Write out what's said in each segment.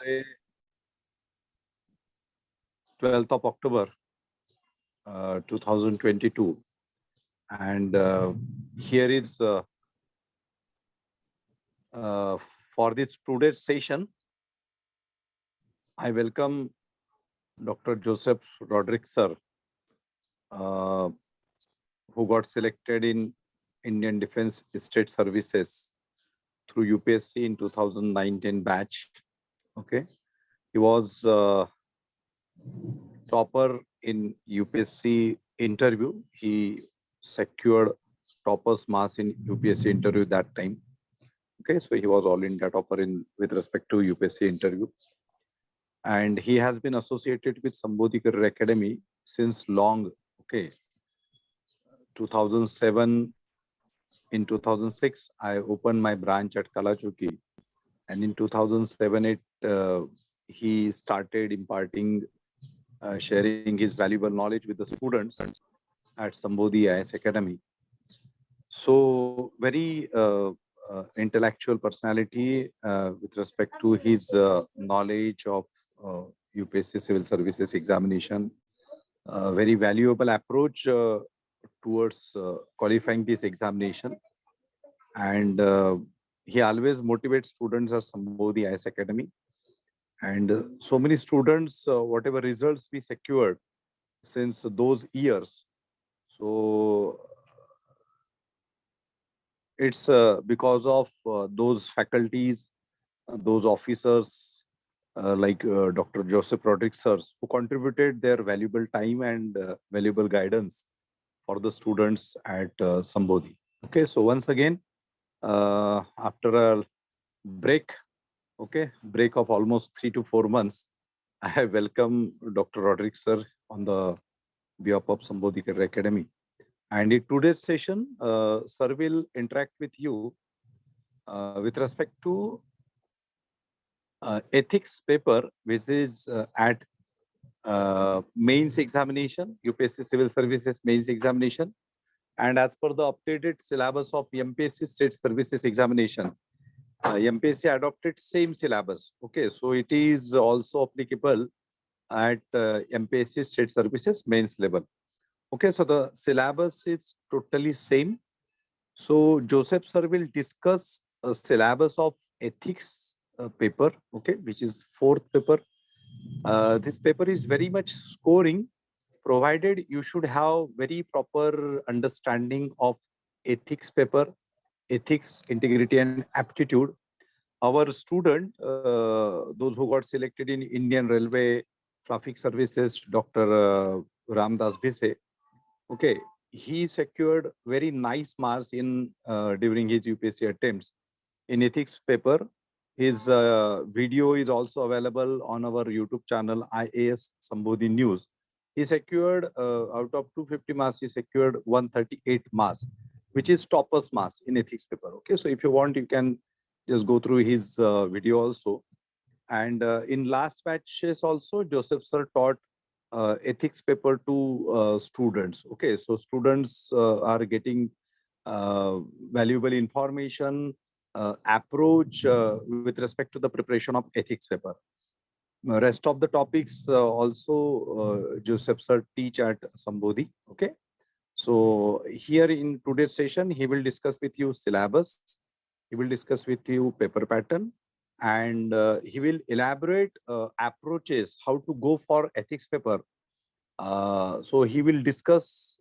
Today, 12th of October, 2022, and here is for this today's session, I welcome Dr. Joseph Rodricks, sir, who got selected in Indian Defence State Services through UPSC in 2019 batch. Okay, he was topper in UPSC interview. He secured topper's marks in UPSC interview that time. Okay, so he was all India topper in with respect to UPSC interview, and he has been associated with Sambodhi Career Academy since long. Okay, 2007. In 2006, I opened my branch at Chowki, and in 2007-8, he started imparting, sharing his valuable knowledge with the students at Sambodhi IAS Academy. So very intellectual personality with respect to his knowledge of UPSC Civil Services examination. Very valuable approach towards qualifying this examination, and he always motivates students at Sambodhi IAS Academy. And so many students, whatever results we secured since those years, so it's because of those faculties, those officers like Dr. Joseph Rodricks, sirs, who contributed their valuable time and valuable guidance for the students at Sambodhi. Okay, so once again, after a break of almost 3 to 4 months, I welcome Dr. Rodricks, sir, on the behalf of Sambodhi Career Academy. And in today's session, sir will interact with you with respect to ethics paper, which is at mains examination, UPSC Civil Services mains examination. And as per the updated syllabus of MPSC State Services examination, MPSC adopted same syllabus. Okay, so it is also applicable at MPSC State Services mains level. Okay, so the syllabus is totally same. So Joseph sir will discuss a syllabus of ethics paper, okay, which is 4th paper. This paper is very much scoring, provided you should have very proper understanding of ethics paper, ethics, integrity and aptitude. Our student, those who got selected in Indian Railway Traffic Services, Dr. Ramdas Bhise, okay, he secured very nice marks in during his UPSC attempts in ethics paper. His video is also available on our YouTube channel, IAS Sambodhi News. He secured, out of 250 marks, he secured 138 marks, which is topper's marks in ethics paper. Okay, so if you want, you can just go through his video also. And in last batches also, Joseph sir taught ethics paper to students. Okay, so students are getting valuable information, approach with respect to the preparation of ethics paper. Rest of the topics also Joseph sir teach at Sambodhi. Okay, so here in today's session, he will discuss with you syllabus, he will discuss with you paper pattern, and he will elaborate approaches how to go for ethics paper. So he will discuss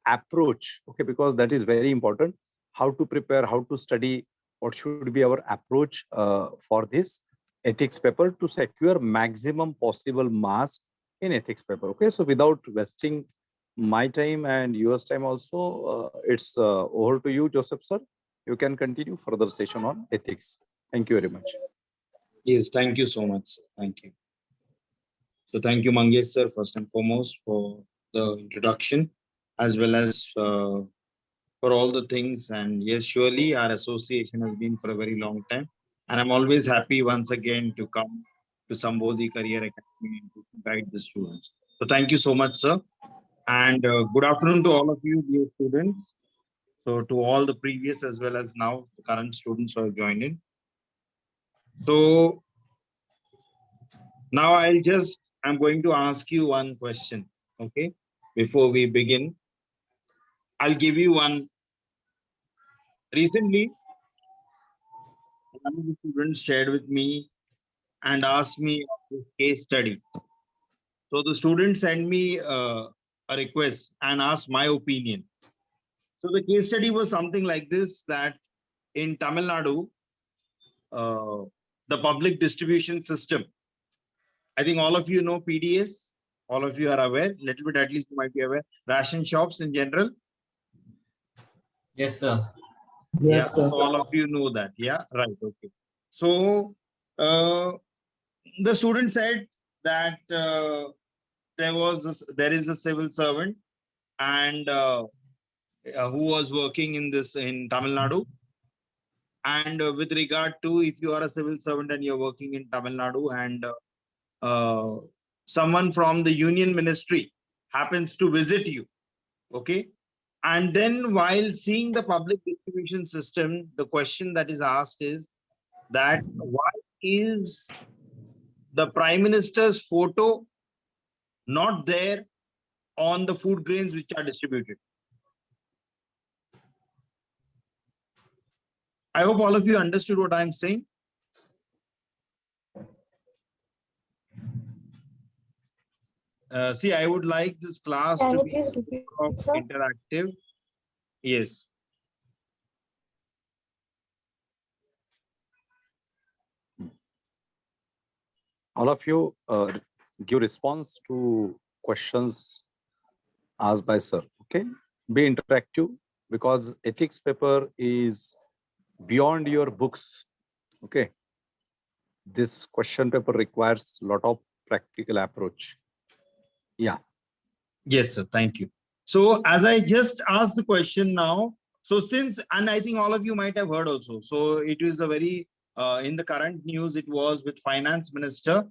approach, okay, because that is very important. How to prepare, how to study, what should be our approach for this ethics paper to secure maximum possible marks in ethics paper. Okay, so without wasting my time and yours time also, it's over to you, Joseph sir. You can continue further session on ethics. Thank you very much. Yes, thank you so much. Thank you. So thank you, Mangesh sir, first and foremost, for the introduction, as well as for all the things. And yes, surely our association has been for a very long time. And I'm always happy once again to come to Sambodhi Career Academy and to guide the students. So thank you so much, sir. And good afternoon to all of you, dear students. So to all the previous as well as now the current students who have joined in. So Now I'm going to ask you one question, okay? Before we begin, I'll give you one. Recently, one of the students shared with me and asked me of this case study. So the student sent me a request and asked my opinion. So the case study was something like this, that in Tamil Nadu, the public distribution system, I think all of you know PDS, all of you are aware, little bit at least you might be aware, ration shops in general. Yes, sir. Yeah, so all of you know that. Yeah, right. Okay. So the student said that there is a civil servant and who was working in Tamil Nadu. And with regard to, if you are a civil servant and you're working in Tamil Nadu and someone from the union ministry happens to visit you, okay? And then while seeing the public distribution system, the question that is asked is that why is the Prime Minister's photo not there on the food grains which are distributed? I hope all of you understood what I'm saying. See, I would like this class Can to you be please repeat, more sir? interactive. Yes. All of you give response to questions asked by sir. Okay, be interactive because ethics paper is beyond your books. Okay, this question paper requires a lot of practical approach. Yeah. Yes, sir. Thank you. So as I just asked the question now, so since, and I think all of you might have heard also, so it is a very, in the current news, it was with Finance Minister,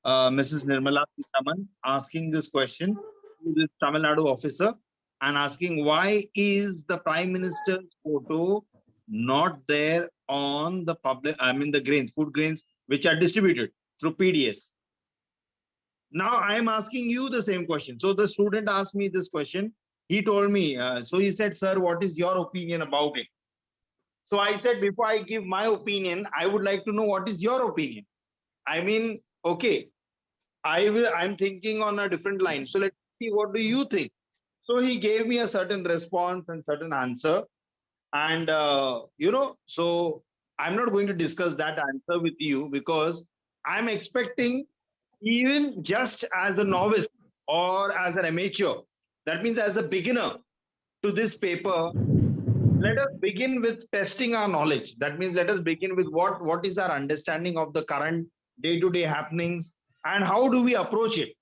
Mrs. Nirmala Sitharaman, asking this question to this Tamil Nadu officer and asking why is the Prime Minister's photo not there on the public, I mean the grains, food grains, which are distributed through PDS. Now I am asking you the same question. So the student asked me this question. He told me, so he said, sir, what is your opinion about it? So I said, before I give my opinion, I would like to know what is your opinion. I mean, okay, I'm thinking on a different line. So let's see, what do you think? So he gave me a certain response and certain answer. And, so I'm not going to discuss that answer with you because I'm expecting, even just as a novice or as an amateur, that means as a beginner to this paper, let us begin with testing our knowledge. That means let us begin with what is our understanding of the current day-to-day happenings and how do we approach it.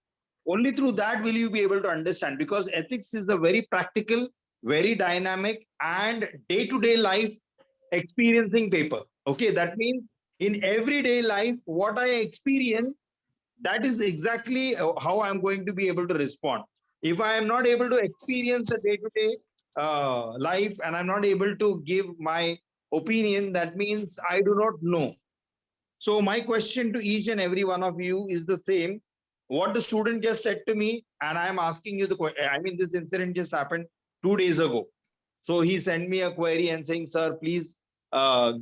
Only through that will you be able to understand, because ethics is a very practical, very dynamic and day-to-day life experiencing paper. Okay, that means in everyday life, what I experience, that is exactly how I'm going to be able to respond. If I am not able to experience the day-to-day life and I'm not able to give my opinion, that means I do not know. So my question to each and every one of you is the same. What the student just said to me, and I'm asking you the question. I mean, this incident just happened 2 days ago. So he sent me a query and saying, sir, please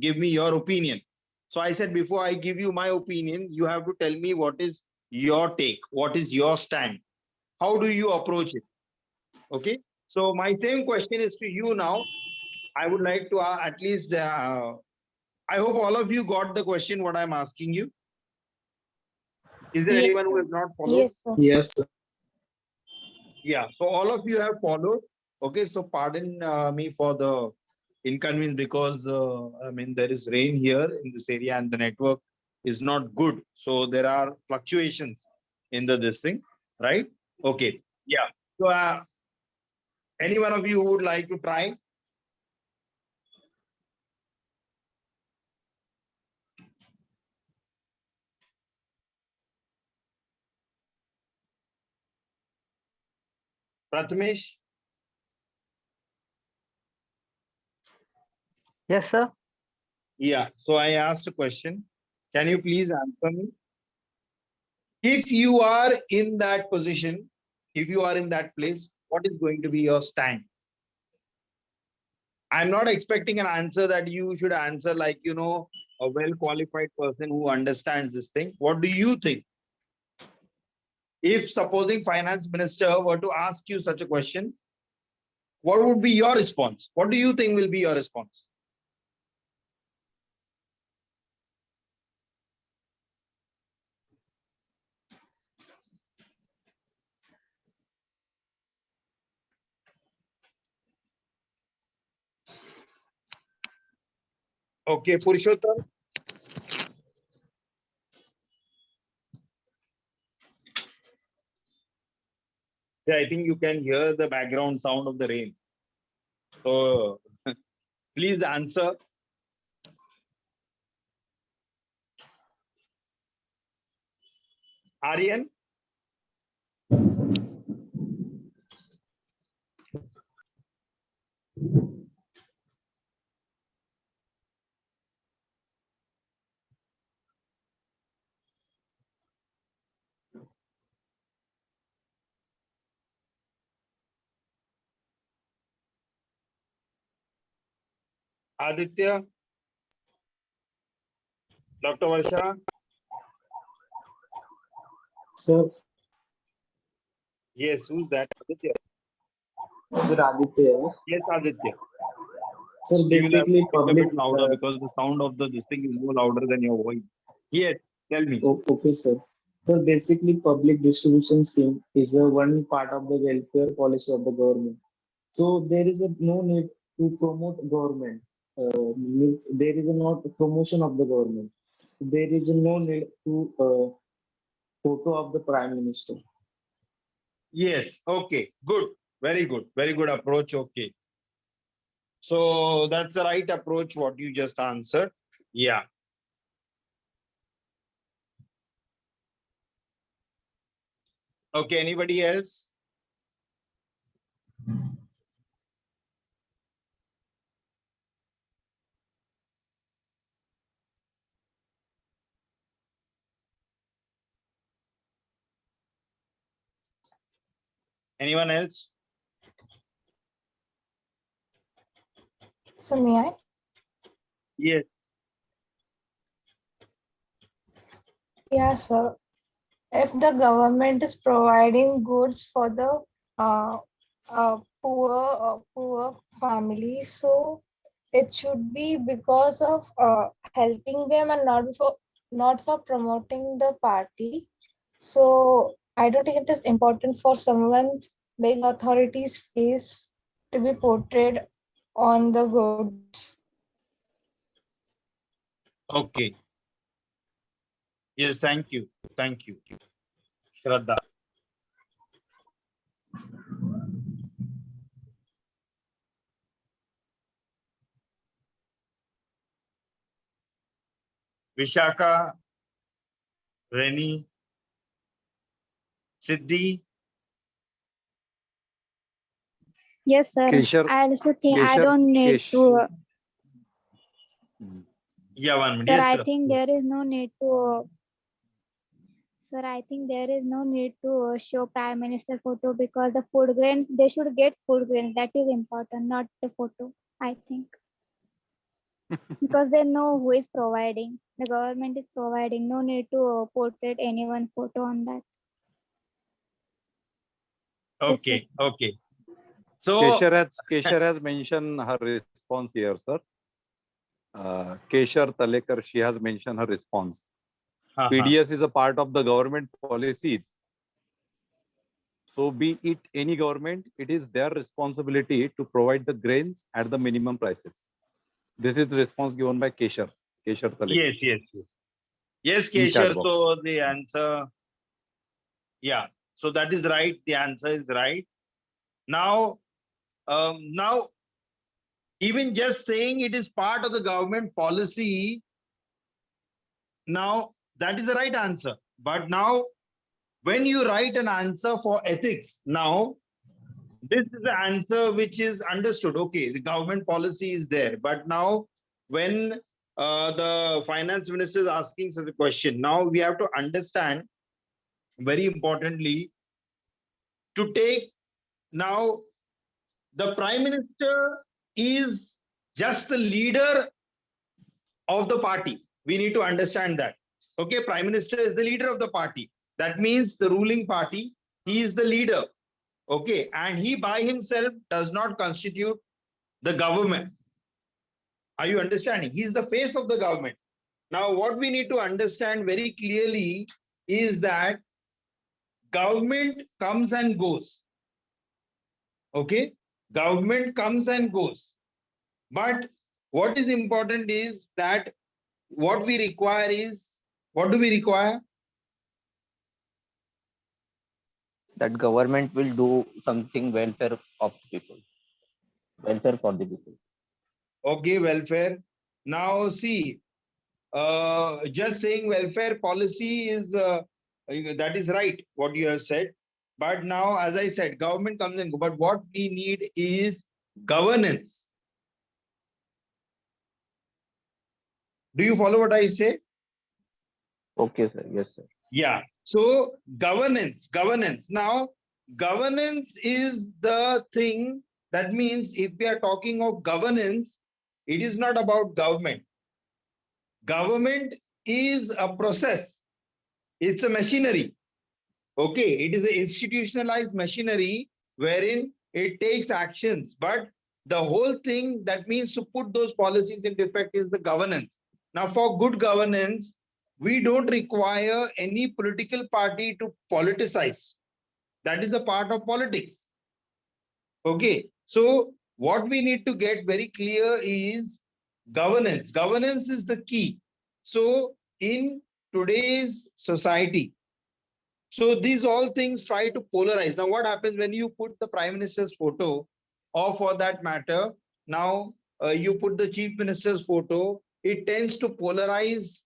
give me your opinion. So I said, before I give you my opinion, you have to tell me what is your take, what is your stand, how do you approach it? Okay, so my same question is to you now. I would like to at least I hope all of you got the question what I'm asking you. Is there Yes, anyone who sir. has not followed? Yes, sir. Yes, sir. Yeah, so all of you have followed. Okay, so pardon me for the inconvenience because I mean there is rain here in this area and the network is not good. So there are fluctuations in this thing, right? Okay, yeah. So any one of you who would like to try? Prathamesh? Yes, sir. Yeah, so I asked a question. Can you please answer me? If you are in that position, if you are in that place, what is going to be your stand? I'm not expecting an answer that you should answer like, you know, a well-qualified person who understands this thing. What do you think? If supposing finance minister were to ask you such a question, what would be your response? What do you think will be your response? Okay, Purushottam. Yeah, I think you can hear the background sound of the rain. So please answer. Aryan? Aditya? Dr. Varsha? Sir, Yes, who's that? Aditya? Sir Aditya. Yes, Aditya. Sir, You will have to basically speak a public. bit louder because the sound of this thing is more louder than your voice. Yes, tell me. Okay, sir. Sir, basically public distribution scheme is a one part of the welfare policy of the government. So there is no need to promote government. There is not promotion of the government. There is no need to photo of the prime minister. Yes, okay, good. Very good. Very good approach. Okay. So that's the right approach, what you just answered. Yeah. Okay, anybody else? Anyone else? So may I? Yes. Yeah, sir. If the government is providing goods for the poor families, so it should be because of helping them and not for promoting the party. So I don't think it is important for someone's big authorities' face to be portrayed on the goods. Okay. Yes, thank you. Thank you. Shraddha. Vishaka, Reni, Siddhi. Yes, sir. Keshav, I also think I Keshav, don't need Kesh. to. Yeah, 1 minute. Sir, Yes, I sir. think there is no need to. Sir, I think there is no need to show Prime Minister photo because the food grains, they should get food grains. That is important, not the photo, I think. Because they know who is providing. The government is providing. No need to portray anyone photo on that. Yes, sir. Okay, okay. So Keshav has mentioned her response here, sir. Keshav Talekar, she has mentioned her response. PDS is a part of the government policy. So be it any government, it is their responsibility to provide the grains at the minimum prices. This is the response given by Keshav Talekar. yes, yes, yes. Yes, In chat Keshav. box. So the answer, yeah. So that is right. The answer is right. Now, even just saying it is part of the government policy, now that is the right answer. But now, when you write an answer for ethics, now this is the answer which is understood. Okay, the government policy is there, but now when the finance minister is asking such a question, now we have to understand very importantly, to take now the Prime Minister is just the leader of the party. We need to understand that. Okay, Prime Minister is the leader of the party. That means the ruling party, he is the leader. Okay, and he by himself does not constitute the government. Are you understanding? He is the face of the government. Now, what we need to understand very clearly is that government comes and goes. Okay, government comes and goes. But what is important is that what we require is, what do we require? That government will do something welfare of the people, welfare for the people. Okay, welfare. Now see, just saying welfare policy is, that is right, what you have said. But now, as I said, government comes and goes. But what we need is governance. Do you follow what I say? Okay, sir. Yes, sir. Yeah. So governance. Now, governance is the thing. That means if we are talking of governance, it is not about government. Government is a process. It's a machinery. Okay, it is an institutionalized machinery wherein it takes actions. But the whole thing that means to put those policies into effect is the governance. Now, for good governance, we don't require any political party to politicize. That is a part of politics. Okay, so what we need to get very clear is governance. Governance is the key. So in today's society, so these all things try to polarize. Now, what happens when you put the Prime Minister's photo, or for that matter, now you put the Chief Minister's photo, it tends to polarize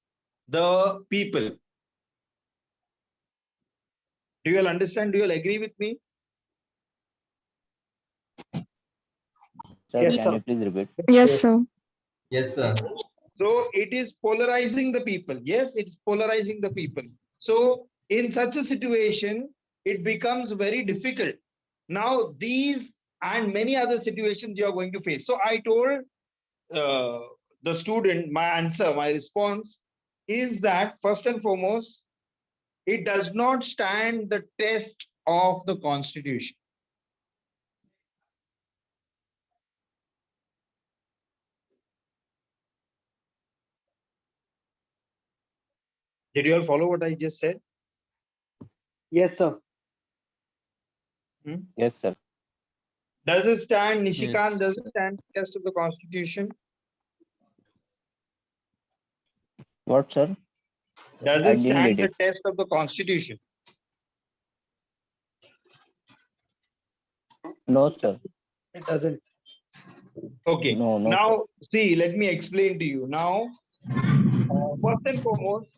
the people. Do you all understand? Do you all agree with me? Sir, Yes, can sir. you please repeat? Yes, sir. Yes, sir. So it is polarizing the people. Yes, it's polarizing the people. So in such a situation, it becomes very difficult. Now, these and many other situations you are going to face. So I told the student, my answer, my response is that first and foremost, it does not stand the test of the Constitution. Did you all follow what I just said? Yes, sir. Yes, sir. Does it stand, Nishikant, Yes. does it stand the test of the Constitution? What, sir? Does I it didn't stand get the it. test of the Constitution? No, sir. It doesn't. Okay. No, no, Now, see, let me explain to you. Now, first and foremost,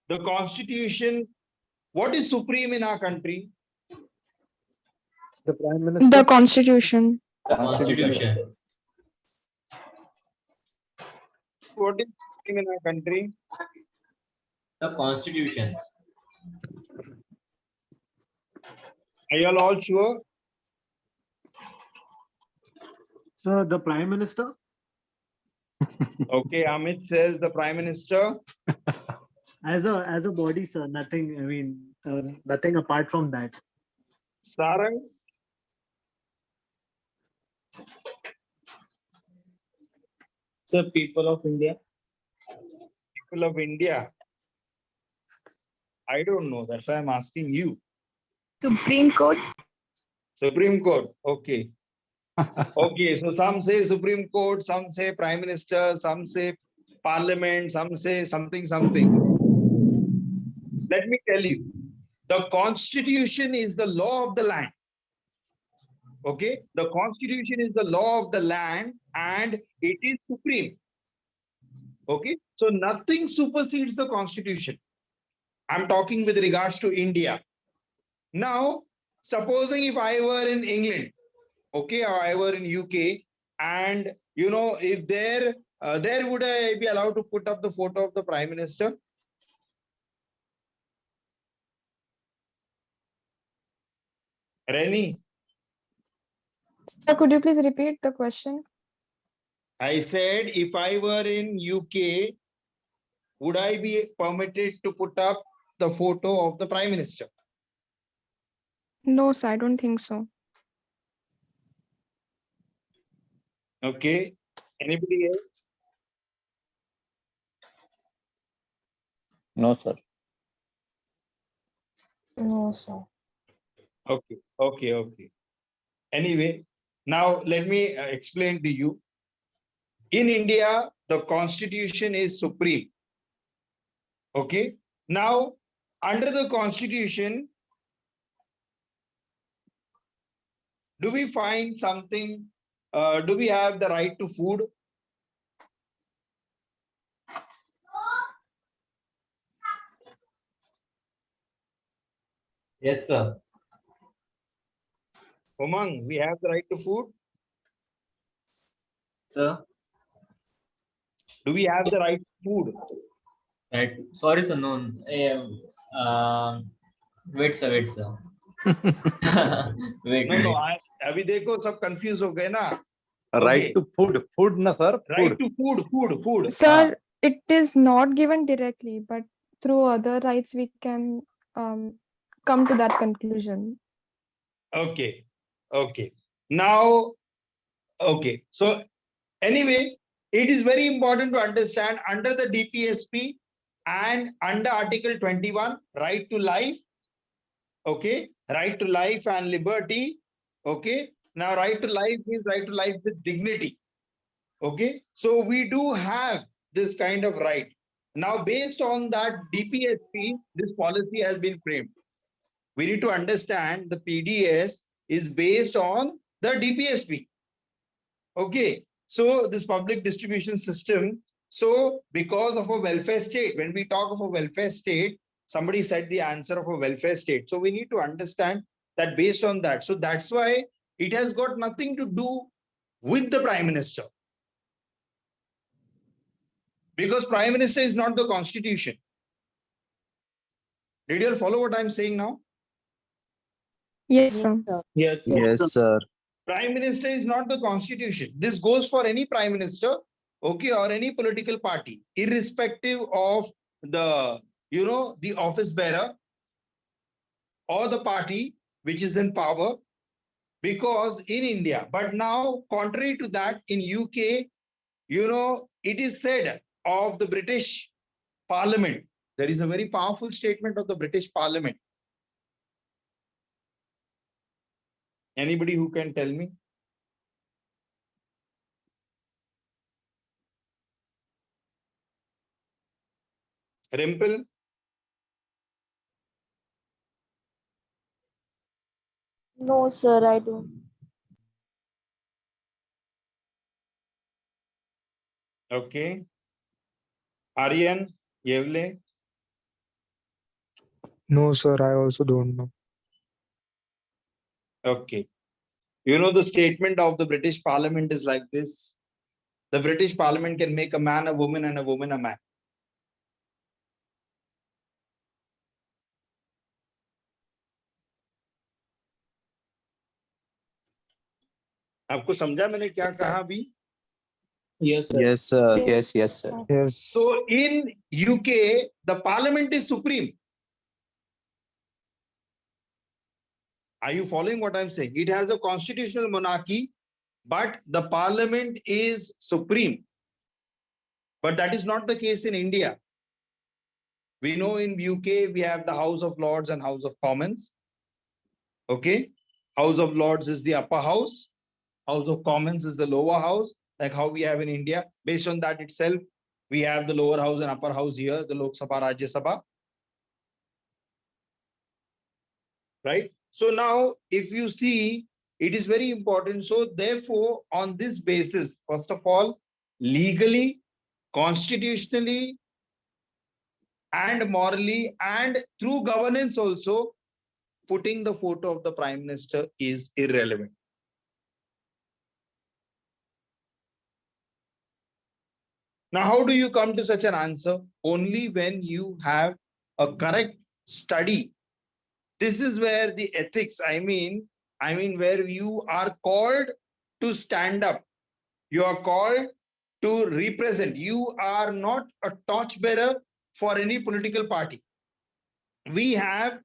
the Constitution, what is supreme in our country? The Prime Minister. The Constitution. sir. Constitution. What is supreme in our country? The Constitution. Are you all sure? Sir, the Prime Minister. Okay, Amit says the Prime Minister. As a body, sir. Nothing. I mean, nothing apart from that. Sarang. Sir, people of India. People of India. I don't know. That's why I'm asking you. Supreme Court. Supreme Court. Okay. Okay. So some say Supreme Court, some say Prime Minister, some say Parliament, some say something. Let me tell you, the Constitution is the law of the land. Okay. The Constitution is the law of the land and it is supreme. Okay. So nothing supersedes the Constitution. I'm talking with regards to India. Now, supposing if I were in England, okay, or I were in UK, and you know, if there would I be allowed to put up the photo of the Prime Minister? Reni, Sir, could you please repeat the question? I said if I were in UK, would I be permitted to put up the photo of the Prime Minister? No, sir, I don't think so. Okay. Anybody else? No, sir. No, sir. Okay. Anyway, now let me explain to you. In India, the constitution is supreme. Okay. Now, under the constitution, do we find something? Do we have the right to food? Yes, sir. Umang, we have the right to food? Sir. Do we have the right to food? Right. Sorry, sir. No. Wait, sir. Wait, sir. Wait. No, अभी देखो सब confused हो गए ना. Right Okay. to food na sir? Right Food. to food. Sir, it is not given directly, but through other rights we can come to that conclusion. Okay. Now, okay. So anyway, it is very important to understand under the DPSP and under Article 21, right to life. Okay. Right to life and liberty. Okay. Now, right to life is right to life with dignity. Okay. So we do have this kind of right. Now, based on that DPSP, this policy has been framed. We need to understand the PDS is based on the DPSP. Okay. So this public distribution system, so because of a welfare state, when we talk of a welfare state, somebody said the answer of a welfare state. So we need to understand that based on that. So that's why it has got nothing to do with the Prime Minister. Because Prime Minister is not the Constitution. Did you all follow what I'm saying now? Yes, sir. Yes, sir. Yes, sir. Prime Minister is not the Constitution. This goes for any Prime Minister, okay, or any political party, irrespective of the, the office bearer or the party which is in power, because in India, but now contrary to that, in UK, it is said of the British Parliament. There is a very powerful statement of the British Parliament. Anybody who can tell me? Rimple? No, sir, I don't. Okay. Aryan, Yevle? No, sir. I also don't know. Okay. The statement of the British Parliament is like this. The British Parliament can make a man a woman and a woman a man. आपको समझा मैंने क्या कहा अभी? Yes, sir. Yes, sir. Yes, sir. Yes. So in UK, the Parliament is supreme. Are you following what I'm saying? It has a constitutional monarchy, but the Parliament is supreme. But that is not the case in India. We know in UK, we have the House of Lords and House of Commons. Okay. House of Lords is the upper house. House of Commons is the lower house, like how we have in India. Based on that itself, we have the lower house and upper house here, the Lok Sabha, Rajya Sabha. Right? So now, if you see, it is very important. So therefore, on this basis, first of all, legally, constitutionally, and morally, and through governance also, putting the photo of the Prime Minister is irrelevant. Now, how do you come to such an answer? Only when you have a correct study. This is where the ethics, I mean, where you are called to stand up. You are called to represent. You are not a torchbearer for any political party. We have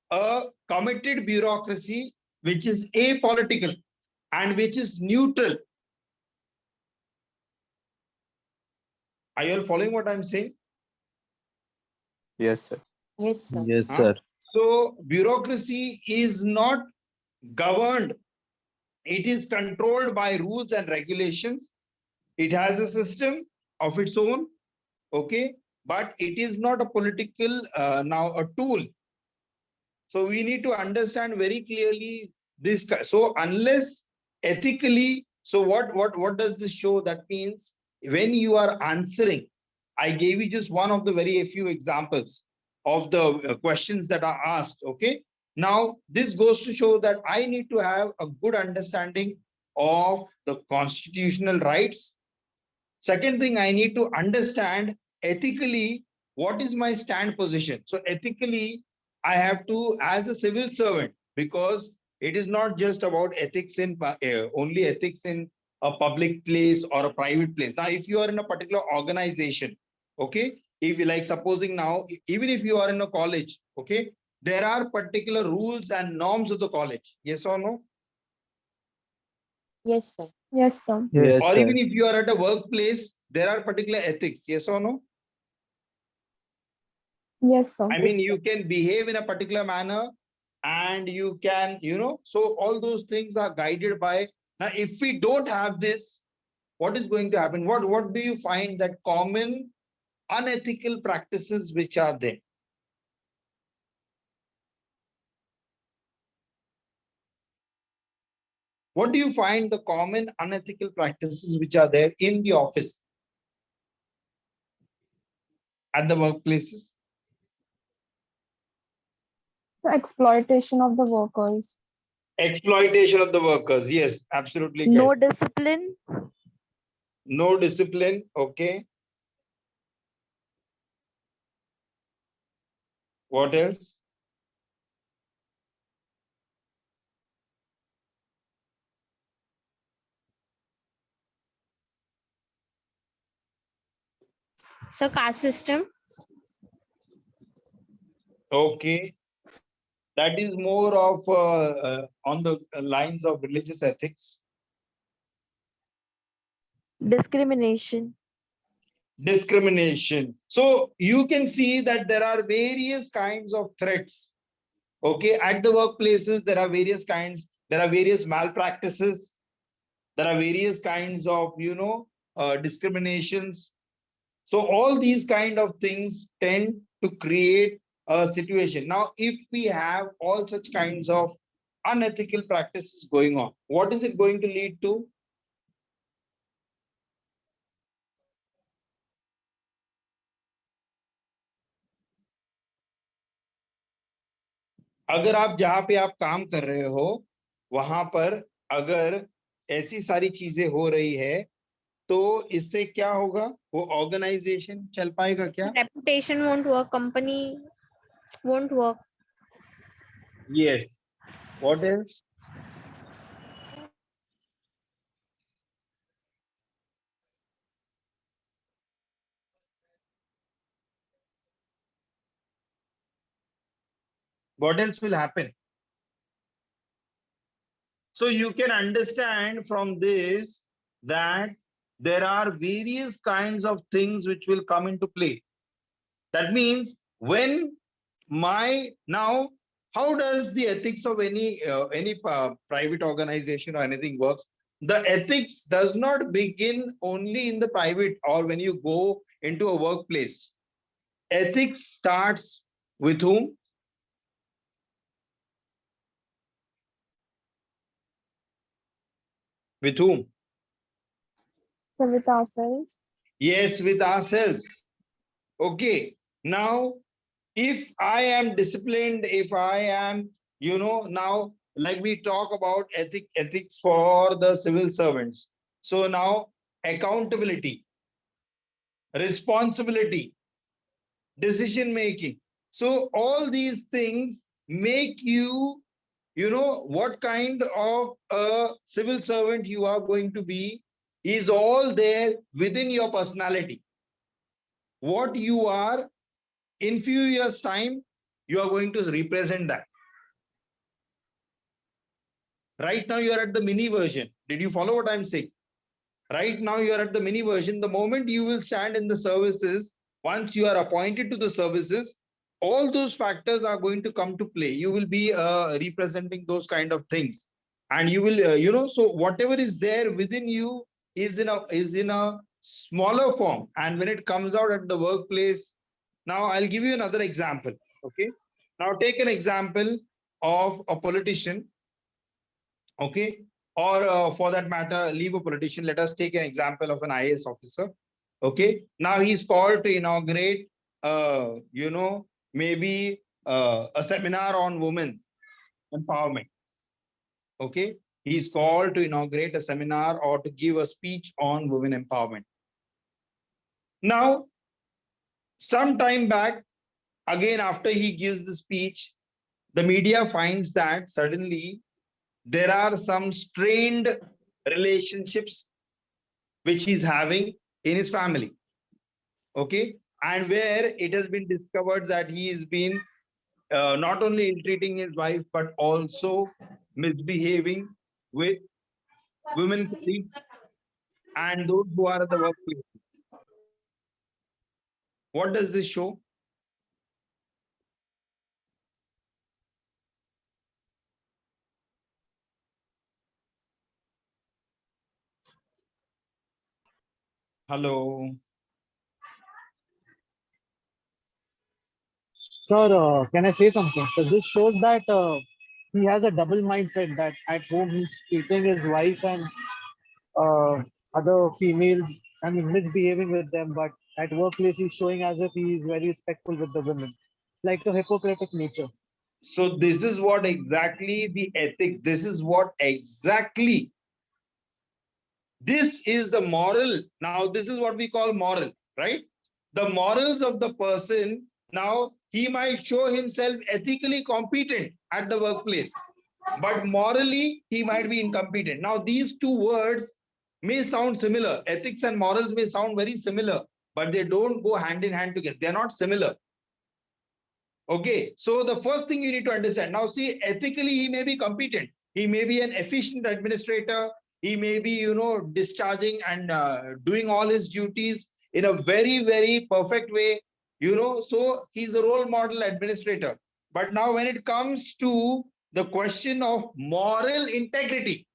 a committed bureaucracy which is apolitical and which is neutral. Are you all following what I'm saying? Yes, sir. Yes, sir. Yes, Huh? sir. So bureaucracy is not governed. It is controlled by rules and regulations. It has a system of its own. Okay. But it is not a political, now a tool. So we need to understand very clearly this. So unless ethically, so what does this show? That means when you are answering, I gave you just one of the very few examples of the questions that are asked. Okay. Now this goes to show that I need to have a good understanding of the constitutional rights. Second thing, I need to understand ethically what is my stand position. So ethically, I have to, as a civil servant, because it is not just about ethics in only ethics in a public place or a private place. Now, if you are in a particular organization, okay, if you like, supposing now, even if you are in a college, okay, there are particular rules and norms of the college. Yes or no? Yes, sir. Yes, sir. Yes, Or sir. even if you are at a workplace, there are particular ethics. Yes or no? Yes, sir. I mean, you can behave in a particular manner and you can, so all those things are guided by. Now, if we don't have this, what is going to happen? What do you find that common unethical practices which are there? What do you find the common unethical practices which are there in the office, at the workplaces? So exploitation of the workers. Exploitation of the workers. Yes, absolutely. No Correct. discipline. No discipline. Okay. What else? So caste system. Okay. That is more of on the lines of religious ethics. Discrimination. Discrimination. So you can see that there are various kinds of threats. Okay. At the workplaces, there are various kinds. There are various malpractices. There are various kinds of, discriminations. So all these kind of things tend to create a situation. Now, if we have all such kinds of unethical practices going on, what is it going to lead to? अगर आप जहां पे आप काम कर रहे हो वहां पर अगर ऐसी सारी चीजें हो रही है तो इससे क्या होगा? वो ऑर्गेनाइजेशन चल पाएगा क्या? Reputation won't work. Company won't work. Yes. What else? What else will happen? So you can understand from this that there are various kinds of things which will come into play. That means when now, how does the ethics of any private organization or anything works? The ethics does not begin only in the private or when you go into a workplace. Ethics starts with whom? With whom? So with ourselves. Yes, with ourselves. Okay. Now, if I am disciplined, if I am, now like we talk about ethics for the civil servants. So now accountability, responsibility, decision making. So all these things make you, you know, what kind of a civil servant you are going to be is all there within your personality. What you are in few years' time, you are going to represent that. Right now, you are at the mini version. Did you follow what I'm saying? Right now, you are at the mini version. The moment you will stand in the services, once you are appointed to the services, all those factors are going to come to play. You will be representing those kind of things, and you will, you know, so whatever is there within you is in a smaller form. And when it comes out at the workplace, now I'll give you another example. Okay, now take an example of a politician. Okay, or for that matter, leave a politician. Let us take an example of an IAS officer. Okay, now he's called to inaugurate, you know, maybe a seminar on women empowerment. Okay, he's called to inaugurate a seminar or to give a speech on women empowerment. Now, some time back, again, after he gives the speech, the media finds that suddenly there are some strained relationships which he's having in his family. Okay, and where it has been discovered that he has been not only ill-treating his wife but also misbehaving with women colleagues and those who are at the workplace. What does this show? Hello. Sir, can I say something? So this shows that he has a double mindset, that at home he's treating his wife and other females, I mean, misbehaving with them, but at workplace he's showing as if he is very respectful with the women. It's like a hypocritic nature. So this is what exactly the ethic, this is what exactly, this is the moral. Now, this is what we call moral, right? The morals of the person. Now, he might show himself ethically competent at the workplace, but morally, he might be incompetent. Now, these two words may sound similar. Ethics and morals may sound very similar, but they don't go hand in hand together. They're not similar. Okay, so the first thing you need to understand. Now, see, ethically, he may be competent. He may be an efficient administrator. He may be, you know, discharging and doing all his duties in a very, very perfect way, you know. So he's a role model administrator. But now when it comes to the question of moral integrity,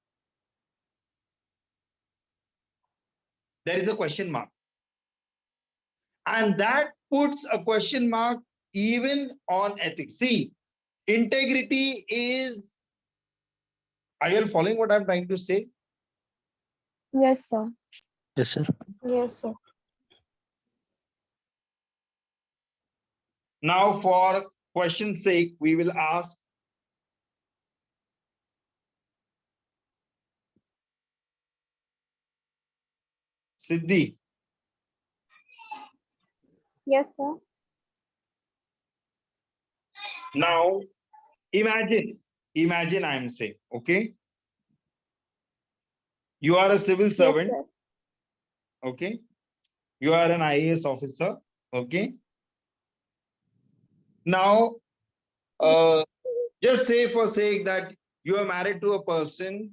there is a question mark. And that puts a question mark even on ethics. See, integrity is, are you all following what I'm trying to say? Yes, sir. Yes, sir. Yes, sir. Now, for question's sake, we will ask Siddhi. Yes, sir. Now, imagine I'm saying, okay, you are a civil servant, Yes, sir. okay, you are an IAS officer, okay. Now, just say for sake that you are married to a person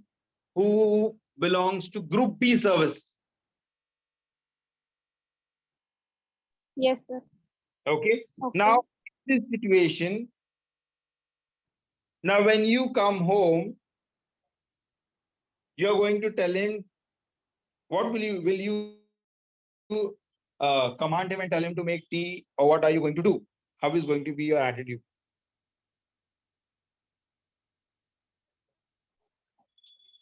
who belongs to Group B service, Yes, sir. okay. Okay. Now, in this situation, now when you come home, you're going to tell him, what will you command him and tell him to make tea, or what are you going to do? How is going to be your attitude?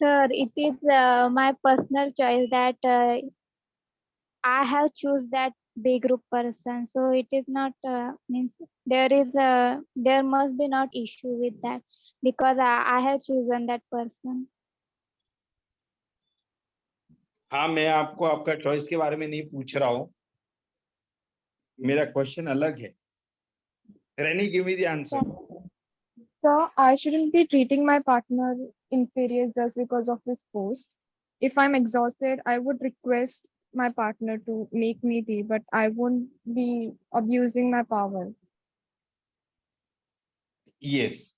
Sir, it is my personal choice that I have choose that B group person. So it is not means there must be not issue with that because I have chosen that person. हाँ, मैं आपको आपका choice के बारे में नहीं पूछ रहा हूँ, मेरा क्वेश्चन अलग है. Rani, give me the answer. So I shouldn't be treating my partner inferior just because of his post. If I'm exhausted, I would request my partner to make me tea, but I won't be abusing my power. Yes.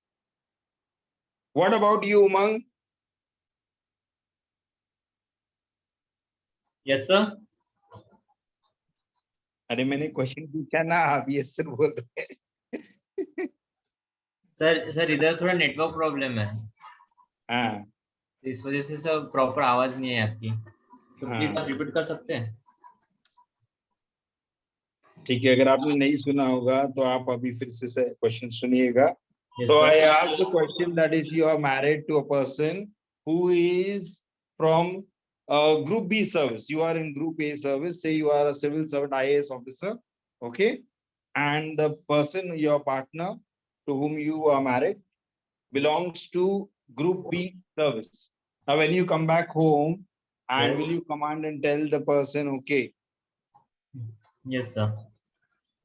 What about you, Umang? Yes, sir. अरे मैंने question पूछा ना, आप yes sir बोल रहे sir इधर थोड़ा network problem है, हाँ तो इस वजह से सर प्रॉपर आवाज नहीं है आपकी, तो प्लीज हाँ आप रिपीट कर सकते हैं? ठीक है, अगर आपने नहीं सुना होगा तो आप अभी फिर से क्वेश्चन सुनिएगा. Yes, So sir. I asked the question that is you are married to a person who is from Group B service. You are in Group A service. Say you are a civil servant IAS officer, okay? And the person, your partner to whom you are married, belongs to Group B service. Now, when you come back home, and Yes. will you command and tell the person, okay? Yes, sir.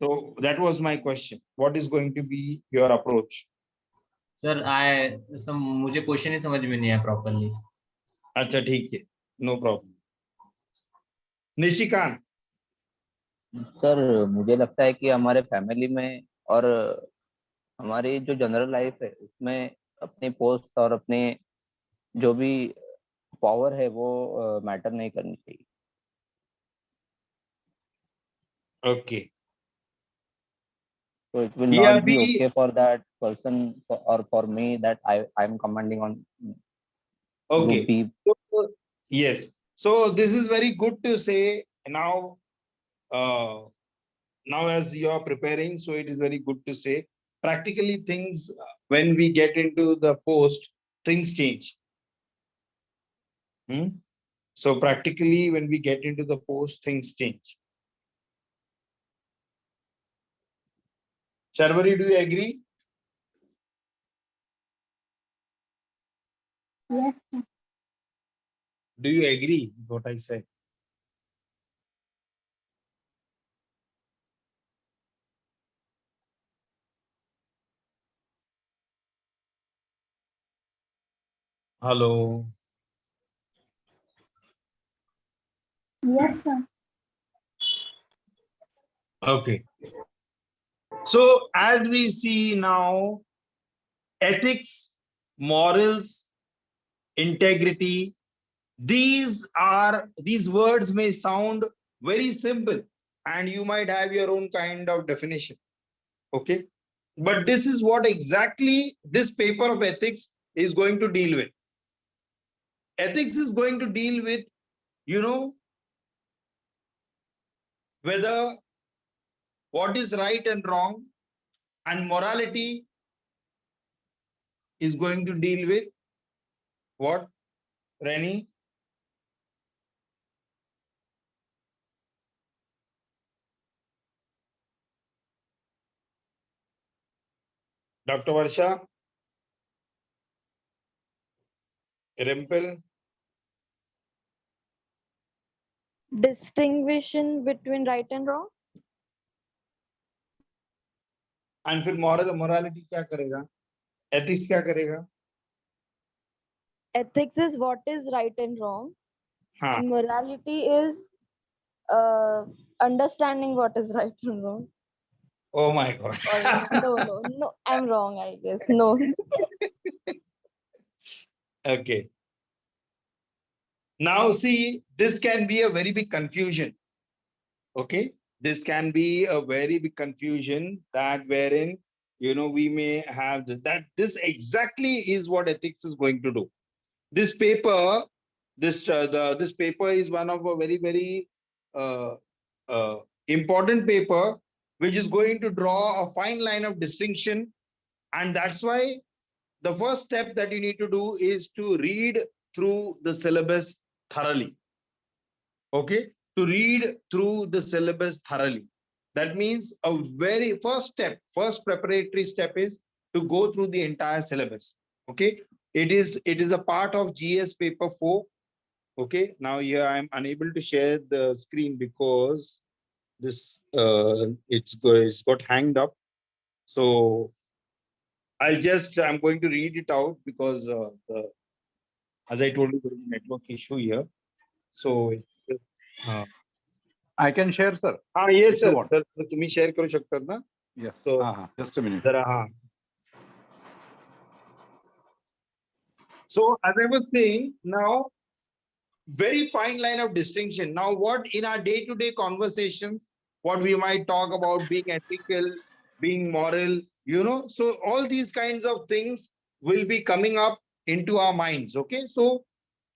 So that was my question. What is going to be your approach? Sir मुझे question ही समझ में नहीं आया properly. अच्छा ठीक है, no problem. Nishikant. Sir मुझे लगता है कि हमारे फैमिली में और हमारी जो जनरल लाइफ है उसमें अपनी पोस्ट और अपने जो भी पावर है वो मैटर नहीं करनी चाहिए. Okay. So it will Yeah, not be okay for that person or for me that I am commanding on okay. Group B. So, yes. So this is very good to say now. Now as you are preparing, so it is very good to say. Practically things when we get into the post, things change. So practically when we get into the post, things change. Sharvari, do you agree? Yes, sir. Do you agree with what I said? Hello. Yes, sir. Okay. So as we see now, ethics, morals, integrity, these words may sound very simple and you might have your own kind of definition. Okay. But this is what exactly this paper of ethics is going to deal with. Ethics is going to deal with, whether what is right and wrong, and morality is going to deal with what, Reni? Dr. Varsha? Rimple? Distinguishing between right and wrong. And फिर morality क्या करेगा? Ethics क्या करेगा? Ethics is what is right and wrong. हाँ. And morality is understanding what is right and wrong. Oh my God. Or, no, I'm wrong, I guess. No. Okay. Now see, this can be a very big confusion. Okay. This can be a very big confusion that wherein, we may have that this exactly is what ethics is going to do. This paper, this paper is one of a very, very important paper, which is going to draw a fine line of distinction. And that's why the first step that you need to do is to read through the syllabus thoroughly. Okay, to read through the syllabus thoroughly. That means a very first preparatory step is to go through the entire syllabus. Okay, it is a part of GS paper 4. Okay, now here I'm unable to share the screen because this it's got hanged up. So I'm going to read it out because as I told you, there is a network issue here. So, I can share, sir. yes, if you sir. want. तर तुम्ही share करू शकतात ना? Yes. So, just a minute. So, as I was saying, now, very fine line of distinction. Now, what in our day-to-day conversations, what we might talk about being ethical, being moral, so all these kinds of things will be coming up into our minds. Okay. So,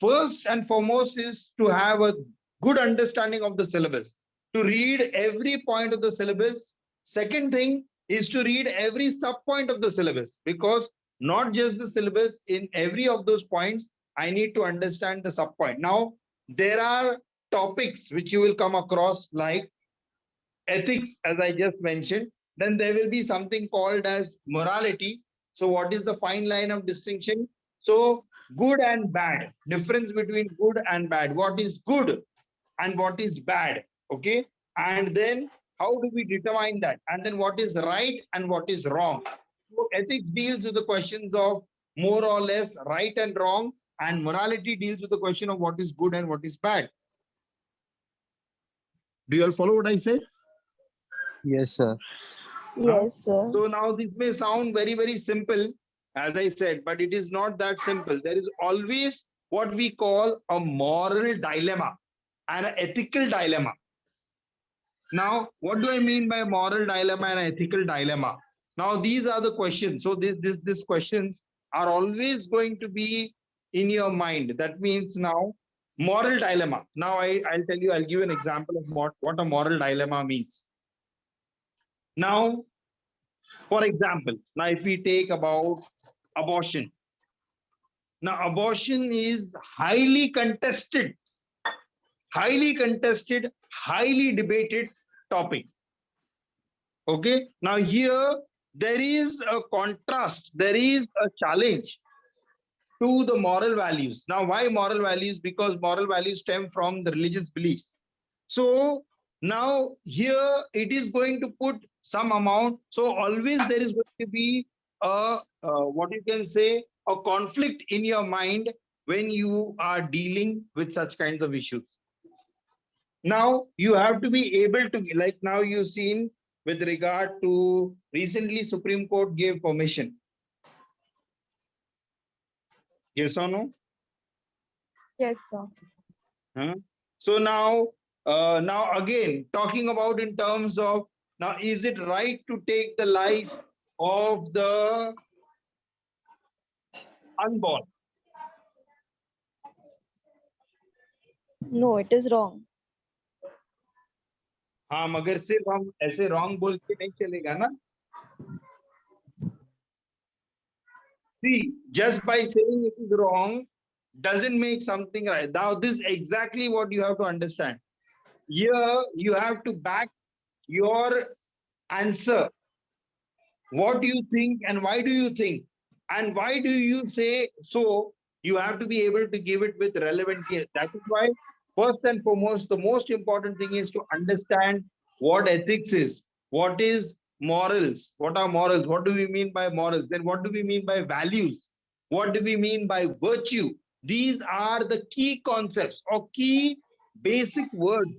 first and foremost is to have a good understanding of the syllabus, to read every point of the syllabus. Second thing is to read every sub point of the syllabus, because not just the syllabus, in every of those points, I need to understand the sub point. Now, there are topics which you will come across like ethics, as I just mentioned. Then there will be something called as morality. So what is the fine line of distinction? So good and bad, difference between good and bad. What is good and what is bad? Okay. And then how do we determine that? And then what is right and what is wrong? So ethics deals with the questions of more or less right and wrong, and morality deals with the question of what is good and what is bad. Do you all follow what I said? Yes, sir. Yes, sir. So now this may sound very, very simple, as I said, but it is not that simple. There is always what we call a moral dilemma and an ethical dilemma. Now, what do I mean by moral dilemma and ethical dilemma? Now, these are the questions. So these questions are always going to be in your mind. That means now, moral dilemma. Now, I'll tell you, I'll give an example of what a moral dilemma means. Now, for example, now if we take about abortion. Now, abortion is highly contested, highly debated topic. Okay. Now here, there is a contrast, there is a challenge to the moral values. Now, why moral values? Because moral values stem from the religious beliefs. So now here it is going to put some amount. So always there is going to be a what you can say, a conflict in your mind when you are dealing with such kinds of issues. Now you have to be able to, like now you've seen with regard to recently Supreme Court gave permission. Yes or no? Yes, sir. So now again, talking about in terms of, now is it right to take the life of the unborn? No, it is wrong. हाँ, मगर सिर्फ हम ऐसे wrong बोल के नहीं चलेगा ना. See, just by saying it is wrong doesn't make something right. Now, this is exactly what you have to understand. Here, you have to back your answer. What do you think and why do you think? And why do you say so? You have to be able to give it with relevant case. That is why, first and foremost, the most important thing is to understand what ethics is, what is morals, what are morals, what do we mean by morals, then what do we mean by values, what do we mean by virtue. These are the key concepts or key basic words.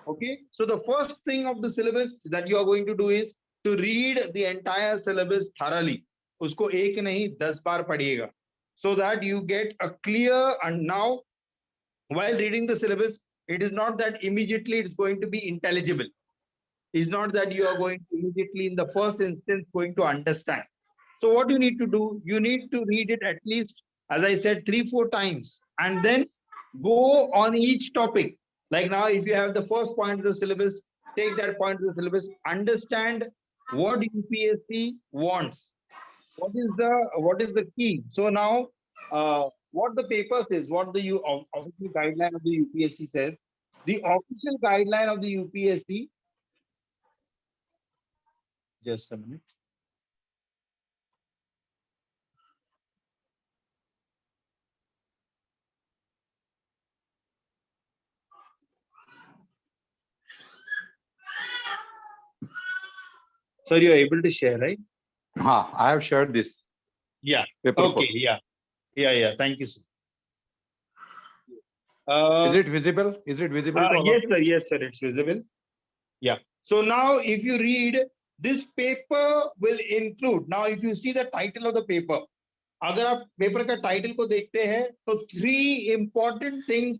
Okay, so the first thing of the syllabus that you are going to do is to read the entire syllabus thoroughly. Usko ek nahi 10 baar padhiyega, so that you get a clear. And now, while reading the syllabus, it is not that immediately it's going to be intelligible. It's not that you are going to immediately in the first instance going to understand. So what you need to do, you need to read it at least, as I said, 3-4 times, and then go on each topic. Like now, if you have the first point of the syllabus, take that point of the syllabus, understand what UPSC wants. What is the key? So now, what the paper says, what the official guideline of the UPSC says, the official guideline of the UPSC. Just a minute. Sir, you are able to share, right? I have shared this. Yeah. Paper Okay. code. Yeah. Thank you, sir. Is it visible? Is it visible to all Yes, of sir. you? Yes, sir. It's visible. Yeah. So now if you read, this paper will include, now if you see the title of the paper, अगर आप paper का title को देखते हैं तो 3 important things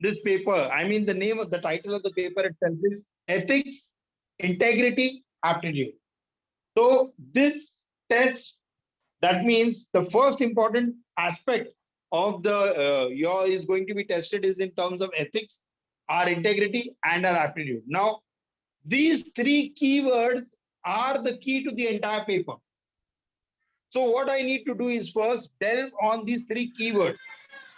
this paper, I mean the name of the title of the paper itself is ethics, integrity, aptitude. So this test, that means the first important aspect of the your is going to be tested is in terms of ethics, our integrity, and our aptitude. Now, these 3 keywords are the key to the entire paper. So what I need to do is first delve on these 3 keywords.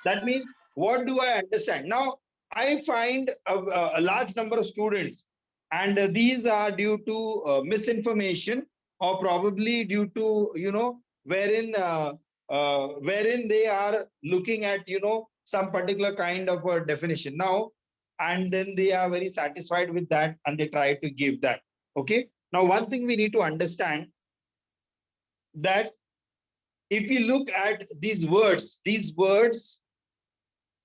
That means, what do I understand? Now, I find a large number of students, and these are due to misinformation, or probably due to, wherein they are looking at, some particular kind of a definition now, and then they are very satisfied with that and they try to give that. Okay. Now, one thing we need to understand, that if you look at these words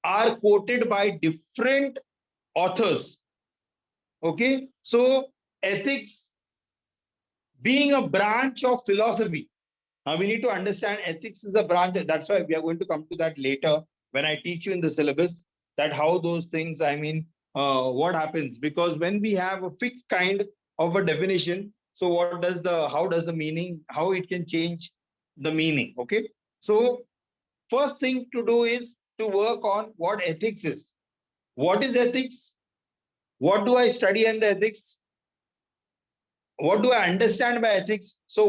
are quoted by different authors. Okay, so ethics being a branch of philosophy. Now we need to understand ethics is a branch. That's why we are going to come to that later when I teach you in the syllabus, that how those things, I mean, what happens, because when we have a fixed kind of a definition, so how does the meaning, how it can change the meaning. Okay, so first thing to do is to work on what ethics is. What is ethics? What do I study in the ethics? What do I understand by ethics? So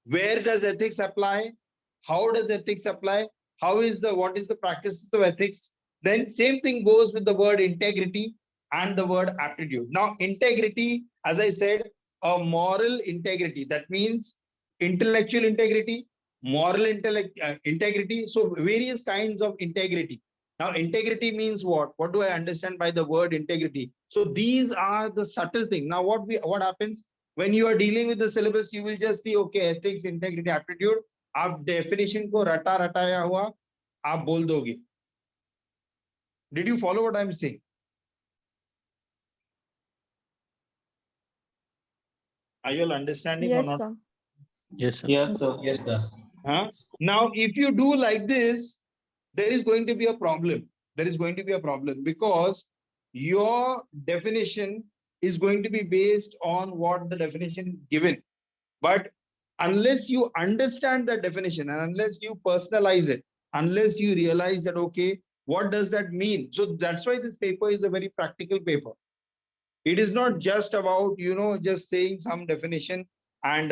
where does ethics apply? How does ethics apply? What is the practices of ethics? Then same thing goes with the word integrity and the word aptitude. Now, integrity, as I said, a moral integrity. That means intellectual integrity, moral integrity. So various kinds of integrity. Now, integrity means what? What do I understand by the word integrity? So these are the subtle things. Now, what happens when you are dealing with the syllabus? You will just see, okay, ethics, integrity, aptitude. आप definition को रटा रटाया हुआ आप बोल दोगे. Did you follow what I'm saying? Are you all understanding or Yes, not? sir. Yes, sir. Yes, sir. Yes, sir. Now, if you do like this, there is going to be a problem. There is going to be a problem because your definition is going to be based on what the definition is given. But unless you understand the definition and unless you personalize it, unless you realize that, okay, what does that mean? So that's why this paper is a very practical paper. It is not just about, just saying some definition and,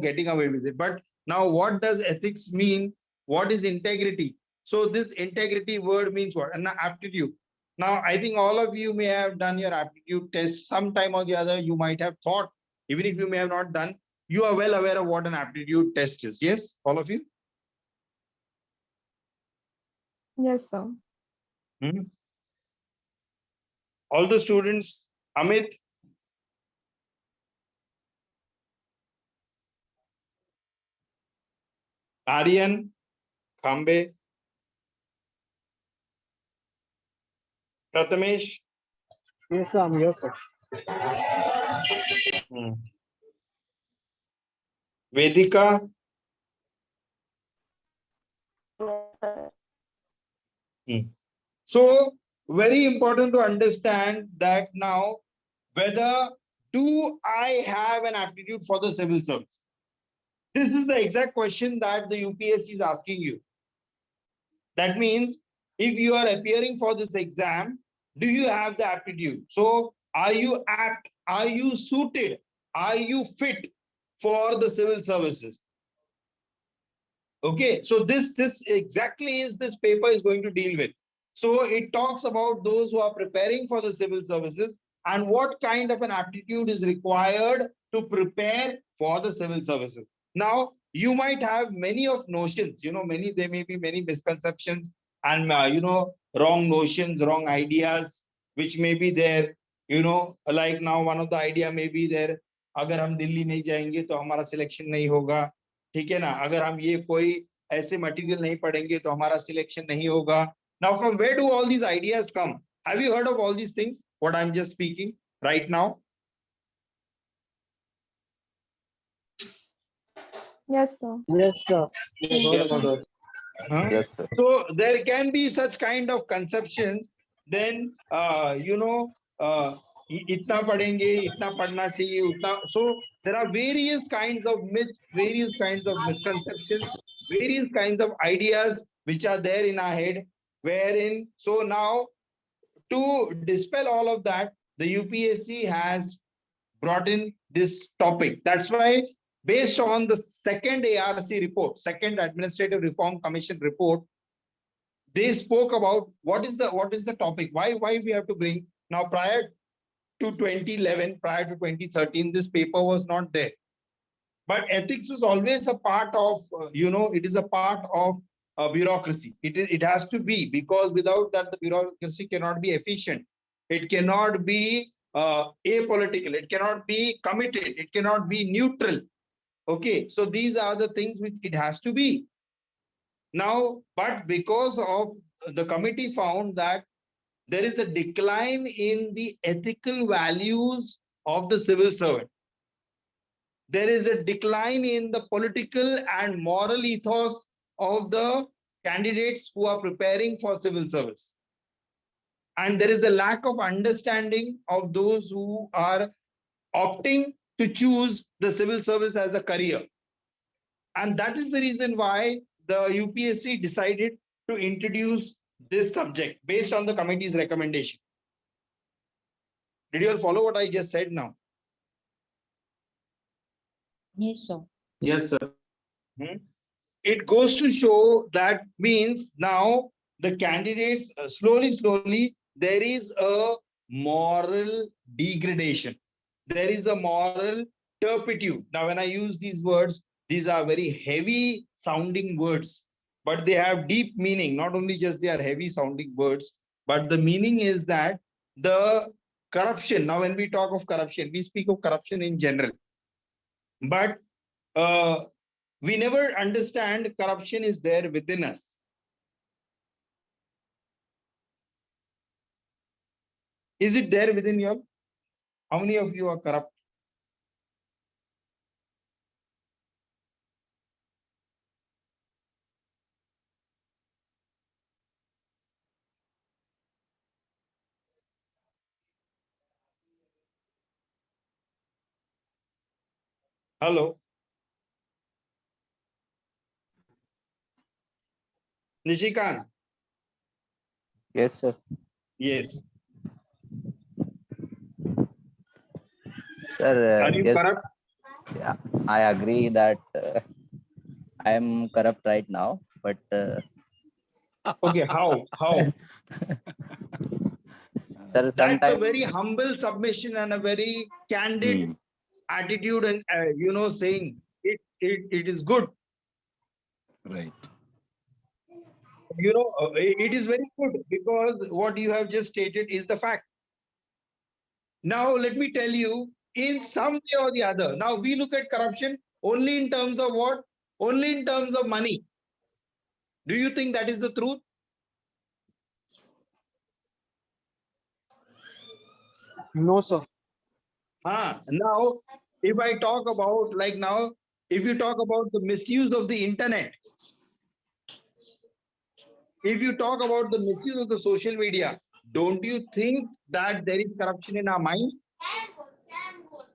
getting away with it. But now what does ethics mean? What is integrity? So this integrity word means what? And aptitude. Now, I think all of you may have done your aptitude test sometime or the other. You might have thought, even if you may have not done, you are well aware of what an aptitude test is. Yes, all of you? Yes, sir. All the students, Amit, Aryan, Khambe, Prathamesh. Yes, sir. I'm here, sir. Vedika. So very important to understand that now, whether do I have an aptitude for the civil service? This is the exact question that the UPSC is asking you. That means if you are appearing for this exam, do you have the aptitude? So are you apt? Are you suited? Are you fit for the civil services? Okay, so this exactly is this paper is going to deal with. So it talks about those who are preparing for the civil services and what kind of an aptitude is required to prepare for the civil services. Now, you might have many of notions, there may be many misconceptions and, wrong notions, wrong ideas, which may be there, like now one of the idea may be there अगर हम दिल्ली नहीं जाएंगे तो हमारा selection नहीं होगा, ठीक है ना, अगर हम ये कोई ऐसे मटेरियल नहीं पढ़ेंगे तो हमारा सिलेक्शन नहीं होगा. Now from where do all these ideas come? Have you heard of all these things what I'm just speaking right now? Yes, sir. Yes, sir. Yes, sir. Huh? Yes, sir. So there can be such kind of conceptions. Then इतना पढ़ेंगे, इतना पढ़ना चाहिए, उतना. So there are various kinds of myths, various kinds of misconceptions, various kinds of ideas which are there in our head. Wherein, so now to dispel all of that, the UPSC has brought in this topic. That's why, based on the second ARC report, second Administrative Reform Commission report, they spoke about what is the topic, why we have to bring. Now, prior to 2011, prior to 2013, this paper was not there. But ethics was always a part of, it is a part of bureaucracy. It has to be, because without that, the bureaucracy cannot be efficient. It cannot be apolitical. It cannot be committed. It cannot be neutral. Okay, so these are the things which it has to be. Now, but because of the committee found that there is a decline in the ethical values of the civil servant. There is a decline in the political and moral ethos of the candidates who are preparing for civil service. And there is a lack of understanding of those who are opting to choose the civil service as a career. And that is the reason why the UPSC decided to introduce this subject based on the committee's recommendation. Did you all follow what I just said now? Yes, sir. Yes, sir. It goes to show that means now the candidates slowly, there is a moral degradation. There is a moral turpitude. Now, when I use these words, these are very heavy sounding words, but they have deep meaning. Not only just they are heavy sounding words, but the meaning is that the corruption. Now, when we talk of corruption, we speak of corruption in general. But we never understand corruption is there within us. Is it there within you all? How many of you are corrupt? Hello? Nishikant? Yes, sir. Yes. Sir, Are you yes, corrupt? yeah, I agree that I am corrupt right now, but Okay, how? sir, That's a sometimes very humble submission and a very candid attitude, and saying it is good. Right. It is very good because what you have just stated is the fact. Now, let me tell you, in some way or the other, now we look at corruption only in terms of what? Only in terms of money. Do you think that is the truth? No, sir. Now, if I talk about, like now, if you talk about the misuse of the internet, if you talk about the misuse of the social media, don't you think that there is corruption in our mind?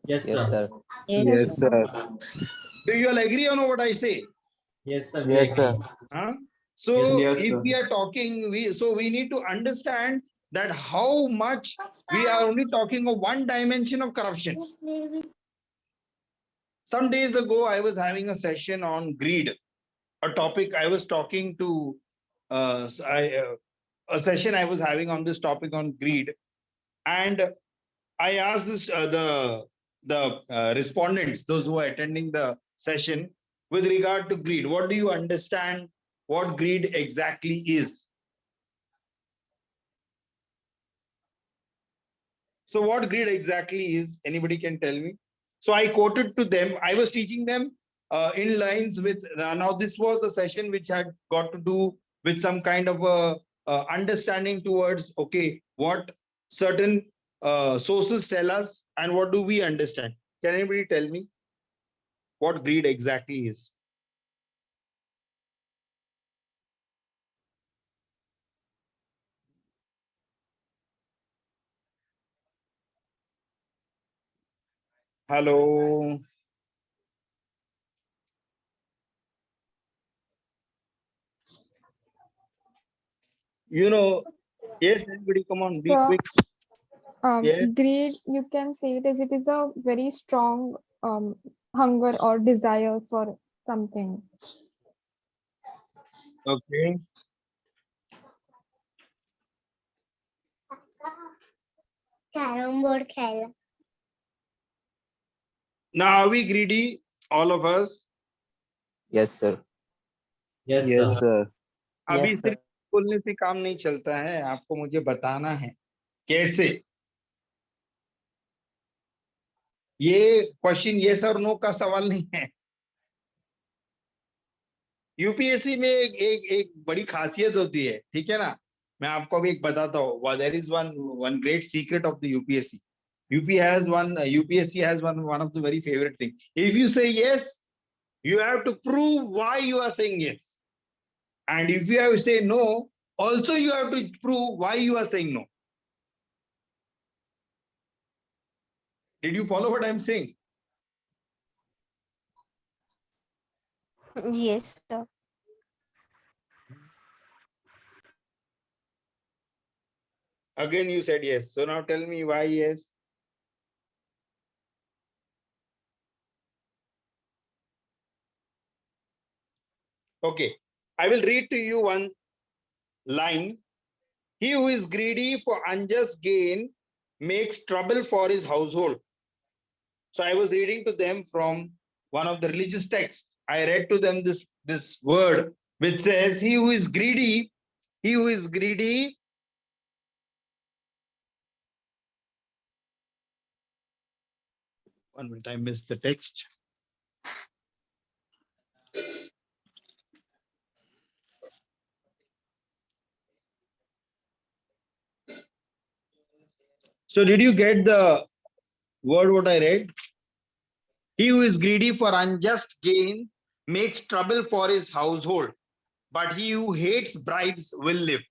Yes, yes, sir. sir. Yes, sir. Do you all agree on what I say? Yes, sir. Yes, sir. So Yes, if sir. we are talking, we need to understand that how much we are only talking of one dimension of corruption. Some days ago, I was having a session on greed, a topic I was talking to, a session I was having on this topic on greed. And I asked this the respondents, those who are attending the session, with regard to greed. What do you understand what greed exactly is? So what greed exactly is? Anybody can tell me? So I quoted to them. I was teaching them in lines with, now this was a session which had got to do with some kind of a understanding towards, okay, what certain sources tell us and what do we understand. Can anybody tell me what greed exactly is? Hello. You know, yes, everybody, come on, be So, quick. Yes. greed, you can say it is a very strong hunger or desire for something. Okay. Now, are we greedy, all of us? Yes, sir. Yes, Yes, sir. sir. अभी Yes, सिर्फ बोलने से काम नहीं चलता है, आपको मुझे बताना है कैसे। ये क्वेश्चन यस और नो का सवाल नहीं है। यूपीएससी में एक बड़ी खासियत होती है, ठीक है ना। मैं आपको अभी एक बताता हूँ। There is one great secret of the UPSC. UPSC has one of the very favourite thing. If you say yes, you have to prove why you are saying yes, and if you have to say no, also you have to prove why you are saying no. Did you follow what I'm saying? Yes, sir. Again you said yes, so now tell me why yes. Okay, I will read to you one line. He who is greedy for unjust gain makes trouble for his household. So I was reading to them from one of the religious texts. I read to them this word which says, he who is greedy, one minute, I missed the text. So did you get the word what I read? He who is greedy for unjust gain makes trouble for his household, but he who hates bribes will live.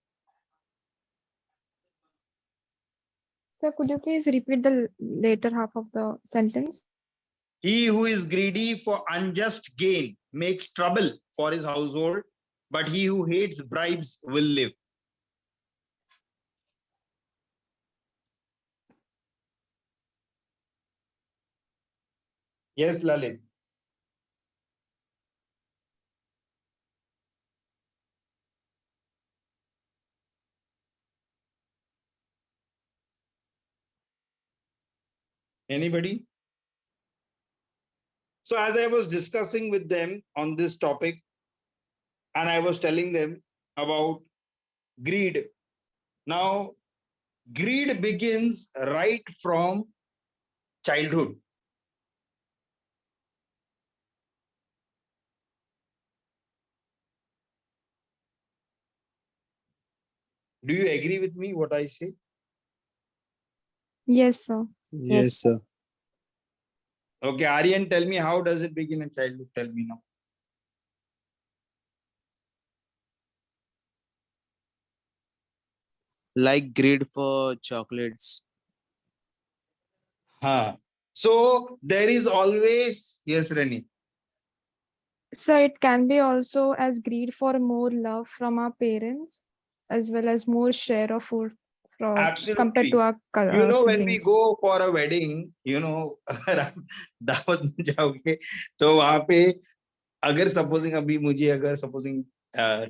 Sir, could you please repeat the later half of the sentence? He who is greedy for unjust gain makes trouble for his household, but he who hates bribes will live. Yes, Lalit. Anybody? So as I was discussing with them on this topic, and I was telling them about greed. Now, greed begins right from childhood. Do you agree with me what I say? Yes, sir. Yes, sir. Okay, Aryan, tell me, how does it begin in childhood? Tell me now. Like greed for chocolates. So there is always, yes, Rani. So it can be also as greed for more love from our parents, as well as more share of food compared to Absolutely. our You know, when we siblings. go for a wedding, you know, अगर आप दावत में जाओगे तो वहाँ पे अगर supposing अभी मुझे अगर supposing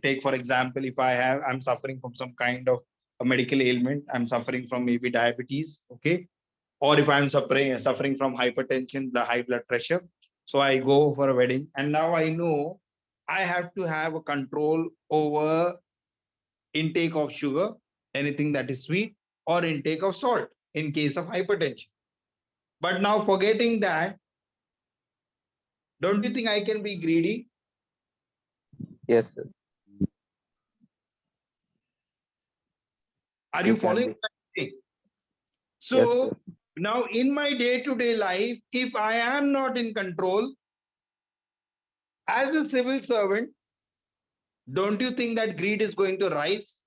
take for example, if I'm suffering from some kind of a medical ailment, I'm suffering from maybe diabetes, okay, or if I'm suffering from hypertension, the high blood pressure, so I go for a wedding, and now I know I have to have a control over intake of sugar, anything that is sweet, or intake of salt in case of hypertension. But now forgetting that, Don't you think I can be greedy? Yes, sir. Are You you can following be. what I'm saying? Yes, So sir. now in my day-to-day life, if I am not in control as a civil servant, don't you think that greed is going to rise?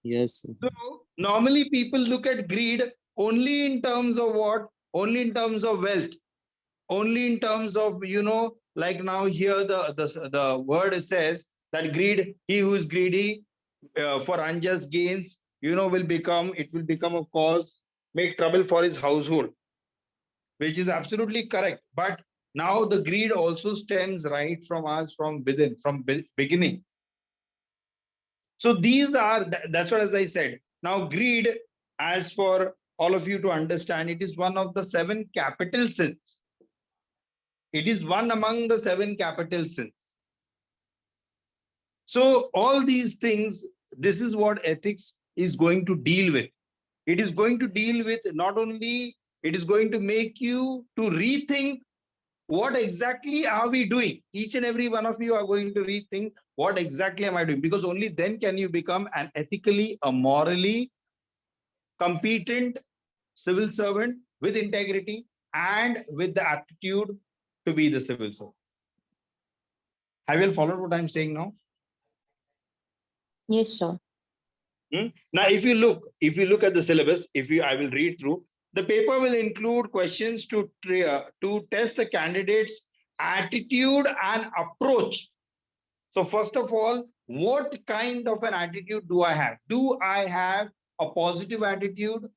Yes, sir. So normally people look at greed only in terms of what? Only in terms of wealth. Only in terms of, like now here the word says that greed, he who is greedy for unjust gains, it will become a cause, make trouble for his household, which is absolutely correct. But now the greed also stems right from us, from within, from beginning. So these are, that's what, as I said, now greed, as for all of you to understand, it is one of the 7 capital sins. It is one among the 7 capital sins. So all these things, this is what ethics is going to deal with. It is going to deal with not only, it is going to make you to rethink what exactly are we doing. Each and every one of you are going to rethink what exactly am I doing, because only then can you become an ethically, a morally competent civil servant with integrity and with the aptitude to be the civil servant. Have you all followed what I'm saying now? Yes, sir. Now, if you look at the syllabus, I will read through. The paper will include questions to test the candidate's attitude and approach. So first of all, what kind of an attitude do I have? Do I have a positive attitude?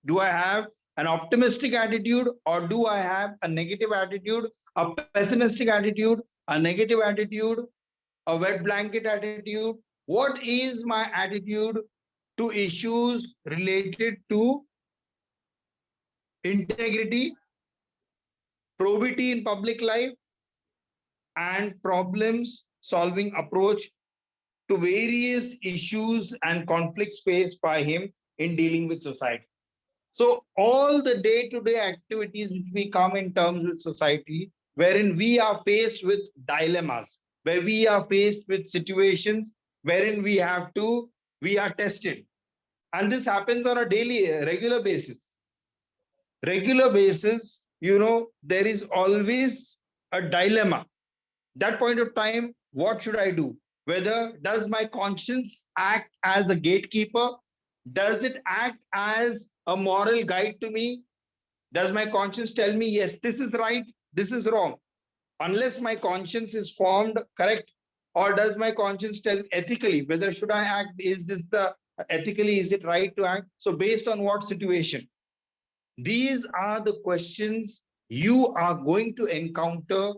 Do I have an optimistic attitude, or do I have a negative attitude, a pessimistic attitude, a negative attitude, a wet blanket attitude? What is my attitude to issues related to integrity, probity in public life, and problems solving approach to various issues and conflicts faced by him in dealing with society? So all the day-to-day activities which we come in terms with society, wherein we are faced with dilemmas, where we are faced with situations wherein we are tested. And this happens on a daily, regular basis. Regular basis, there is always a dilemma. That point of time, what should I do? Whether does my conscience act as a gatekeeper? Does it act as a moral guide to me? Does my conscience tell me, yes, this is right, this is wrong? Unless my conscience is formed correct, or does my conscience tell ethically whether should I act? Is this the ethically, is it right to act? So based on what situation? These are the questions you are going to encounter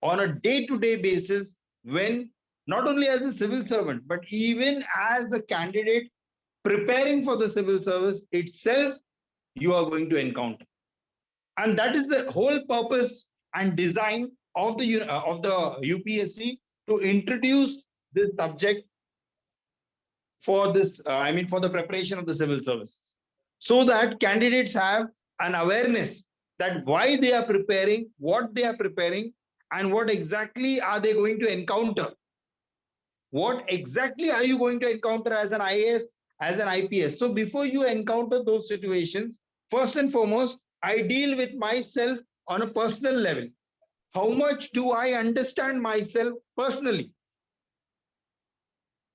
on a day-to-day basis, when not only as a civil servant, but even as a candidate preparing for the civil service itself, you are going to encounter. And that is the whole purpose and design of the UPSC, to introduce this subject for this, for the preparation of the civil service, so that candidates have an awareness that why they are preparing, what they are preparing, and what exactly are they going to encounter. What exactly are you going to encounter as an IAS, as an IPS? So before you encounter those situations, first and foremost, I deal with myself on a personal level. How much do I understand myself personally?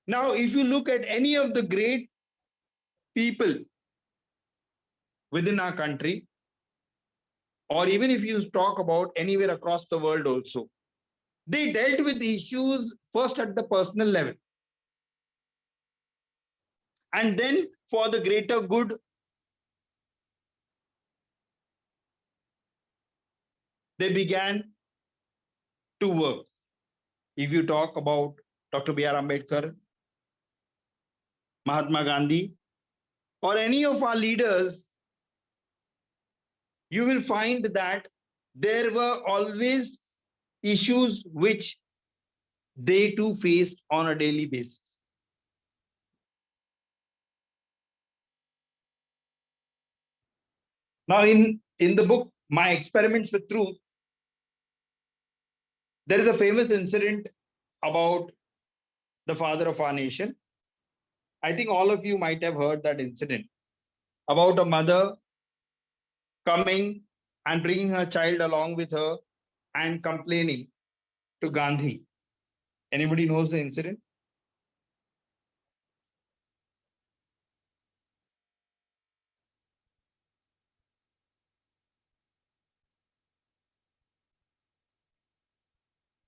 Now, if you look at any of the great people within our country, or even if you talk about anywhere across the world also, they dealt with issues first at the personal level. And then for the greater good, they began to work. If you talk about Dr. B.R. Ambedkar, Mahatma Gandhi, or any of our leaders, you will find that there were always issues which they too faced on a daily basis. Now, in the book my experiments with truth, there is a famous incident about the father of our nation. I think all of you might have heard that incident about a mother coming and bringing her child along with her and complaining to Gandhi. Anybody knows the incident?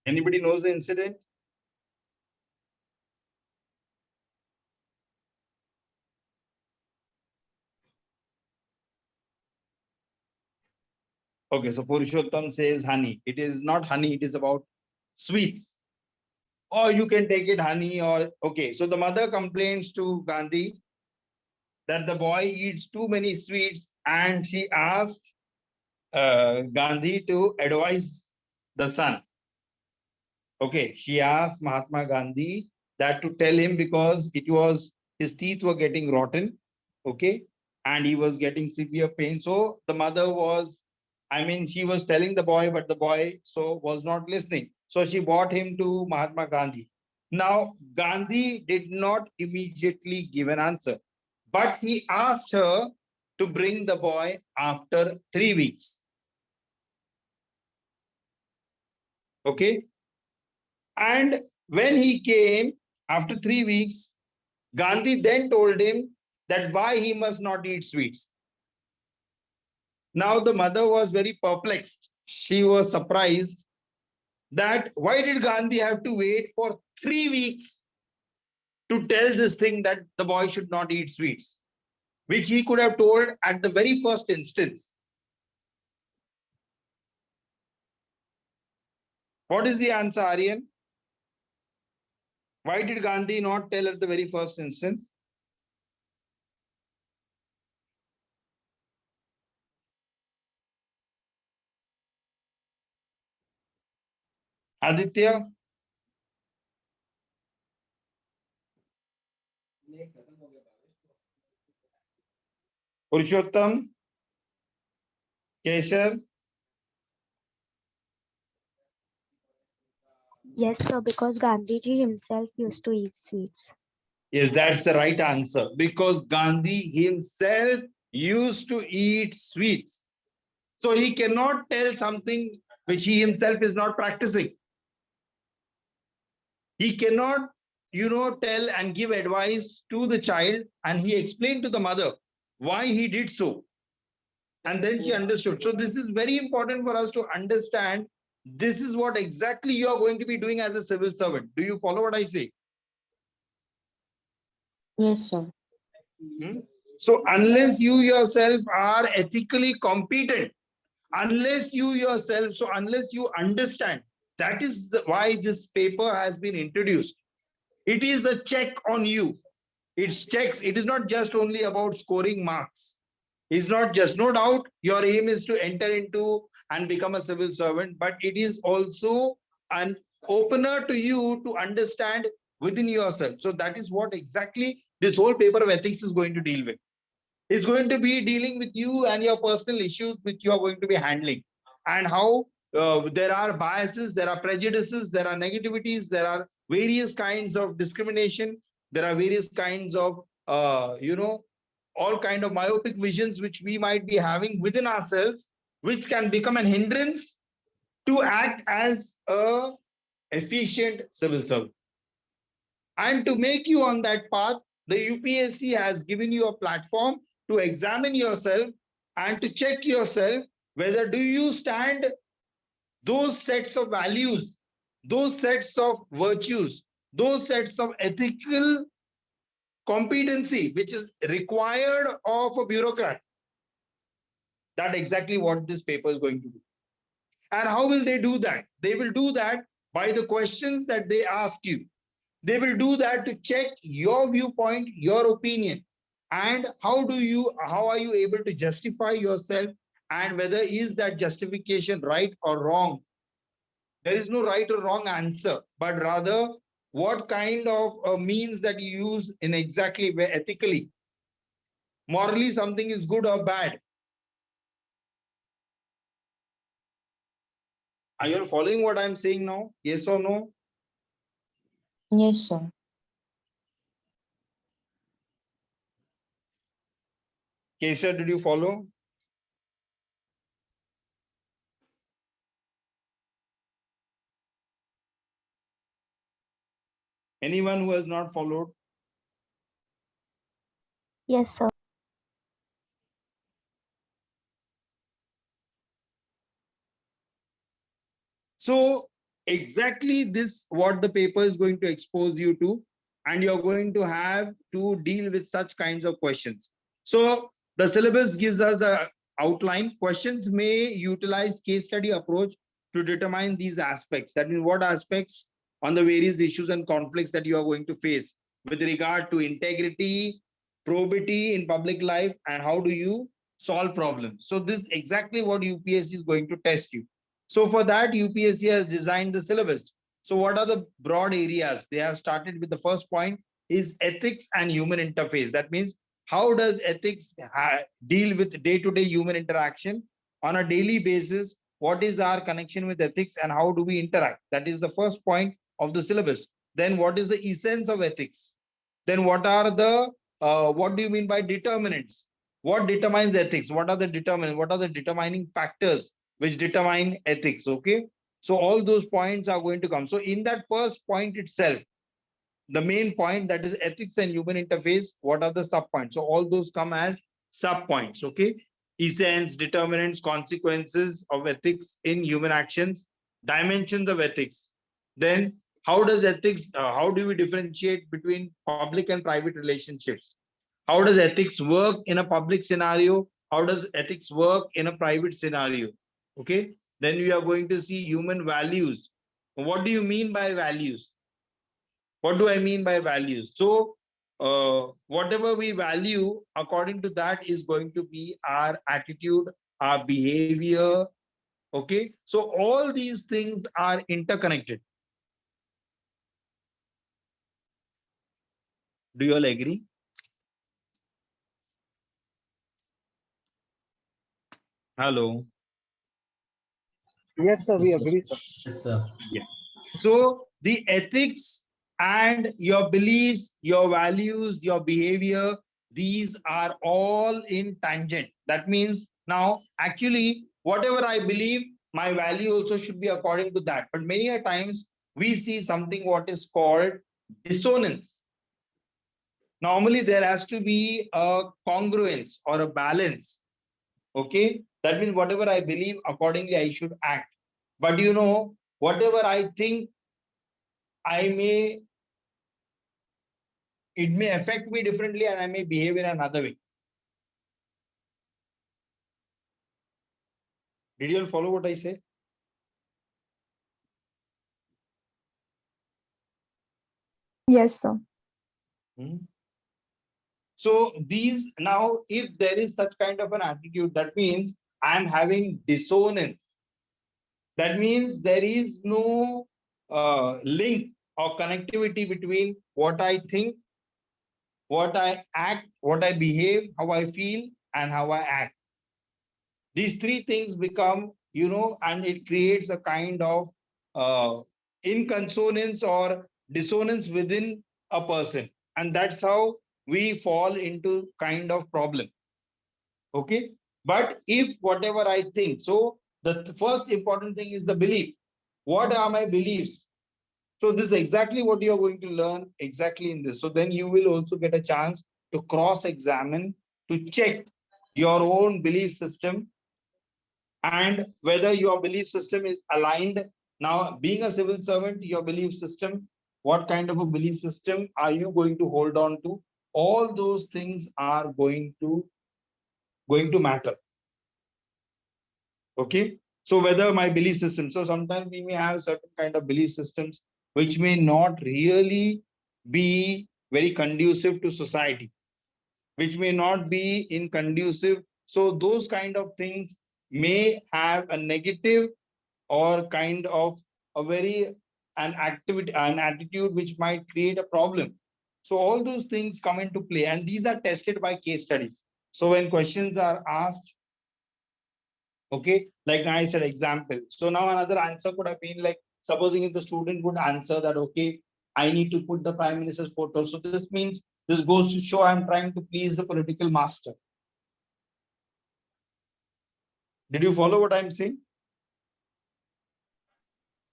Anybody knows the incident? Okay, so Purushottam says honey. It is not honey, it is about sweets. Or you can take it honey or, okay. So the mother complains to Gandhi that the boy eats too many sweets, and she asked Gandhi to advise the son. Okay, she asked Mahatma Gandhi that to tell him because it was his teeth were getting rotten, okay, and he was getting severe pain. So the mother was, I mean, she was telling the boy, but the boy was not listening. So she brought him to Mahatma Gandhi. Now, Gandhi did not immediately give an answer, but he asked her to bring the boy after 3 weeks. Okay. And when he came after 3 weeks, Gandhi then told him that why he must not eat sweets. Now the mother was very perplexed. She was surprised that why did Gandhi have to wait for 3 weeks to tell this thing that the boy should not eat sweets, which he could have told at the very first instance. What is the answer, Aryan? Why did Gandhi not tell at the very first instance? Aditya? Purushottam? Keshav? Yes, sir, because Gandhiji himself used to eat sweets. Yes, that's the right answer. Because Gandhi himself used to eat sweets. So he cannot tell something which he himself is not practicing. He cannot, tell and give advice to the child, and he explained to the mother why he did so. And then she understood. So this is very important for us to understand. This is what exactly you are going to be doing as a civil servant. Do you follow what I say? Yes, sir. So unless you yourself are ethically competent, unless you understand, that is why this paper has been introduced. It is a check on you. It is not just only about scoring marks. It's not just, no doubt, your aim is to enter into and become a civil servant, but it is also an opener to you to understand within yourself. So that is what exactly this whole paper of ethics is going to deal with. It's going to be dealing with you and your personal issues which you are going to be handling, and how there are biases, there are prejudices, there are negativities, there are various kinds of discrimination, there are various kinds of, all kind of myopic visions which we might be having within ourselves, which can become an hindrance to act as a efficient civil servant. And to make you on that path, the UPSC has given you a platform to examine yourself and to check yourself whether do you stand those sets of values, those sets of virtues, those sets of ethical competency which is required of a bureaucrat. That's exactly what this paper is going to do. And how will they do that? They will do that by the questions that they ask you. They will do that to check your viewpoint, your opinion, and how are you able to justify yourself, and whether is that justification right or wrong. There is no right or wrong answer, but rather what kind of means that you use in exactly where ethically, morally something is good or bad. Are you all following what I'm saying now? Yes or no? Yes, sir. Kesha, did you follow? Anyone who has not followed? Yes, sir. So exactly this what the paper is going to expose you to, and you're going to have to deal with such kinds of questions. So the syllabus gives us the outline. Questions may utilize case study approach to determine these aspects. That means what aspects on the various issues and conflicts that you are going to face with regard to integrity, probity in public life, and how do you solve problems. So this is exactly what UPSC is going to test you. So for that, UPSC has designed the syllabus. So what are the broad areas? They have started with the first point is ethics and human interface. That means how does ethics deal with day-to-day human interaction on a daily basis? What is our connection with ethics and how do we interact? That is the first point of the syllabus. Then what is the essence of ethics? Then what are the, what do you mean by determinants? What determines ethics? What are the determinants? What are the determining factors which determine ethics? Okay. So all those points are going to come. So in that first point itself, the main point, that is ethics and human interface, what are the sub points? So all those come as sub points. Okay. Essence, determinants, consequences of ethics in human actions, dimensions of ethics. Then how does ethics, how do we differentiate between public and private relationships? How does ethics work in a public scenario? How does ethics work in a private scenario? Okay. Then we are going to see human values. What do you mean by values? What do I mean by values? So whatever we value, according to that is going to be our attitude, our behavior. Okay. So all these things are interconnected. Do you all agree? Hello. Yes, sir, we agree, sir. Yes, sir. Yeah. So the ethics and your beliefs, your values, your behavior, these are all in tangent. That means now actually whatever I believe, my value also should be according to that. But many a times we see something what is called dissonance. Normally there has to be a congruence or a balance. Okay. That means whatever I believe, accordingly I should act. But you know, whatever I think, it may affect me differently and I may behave in another way. Did you all follow what I say? Yes, sir. So these now, if there is such kind of an attitude, that means I'm having dissonance. That means there is no link or connectivity between what I think, what I act, what I behave, how I feel, and how I act. These three things become, you know, and it creates a kind of inconsonance or dissonance within a person. And that's how we fall into kind of problem. Okay. But if whatever I think, so the first important thing is the belief. What are my beliefs? So this is exactly what you are going to learn exactly in this. So then you will also get a chance to cross-examine, to check your own belief system and whether your belief system is aligned. Now, being a civil servant, your belief system, what kind of a belief system are you going to hold on to? All those things are going to matter. Okay. So whether my belief system, so sometimes we may have certain kind of belief systems which may not really be very conducive to society, which may not be in conducive. So those kind of things may have a negative or kind of a very an attitude which might create a problem. So all those things come into play, and these are tested by case studies. So when questions are asked, Okay, like I said, example. So now another answer could have been like, supposing if the student would answer that, okay, I need to put the Prime Minister's photo. So this means, this goes to show I'm trying to please the political master. Did you follow what I'm saying?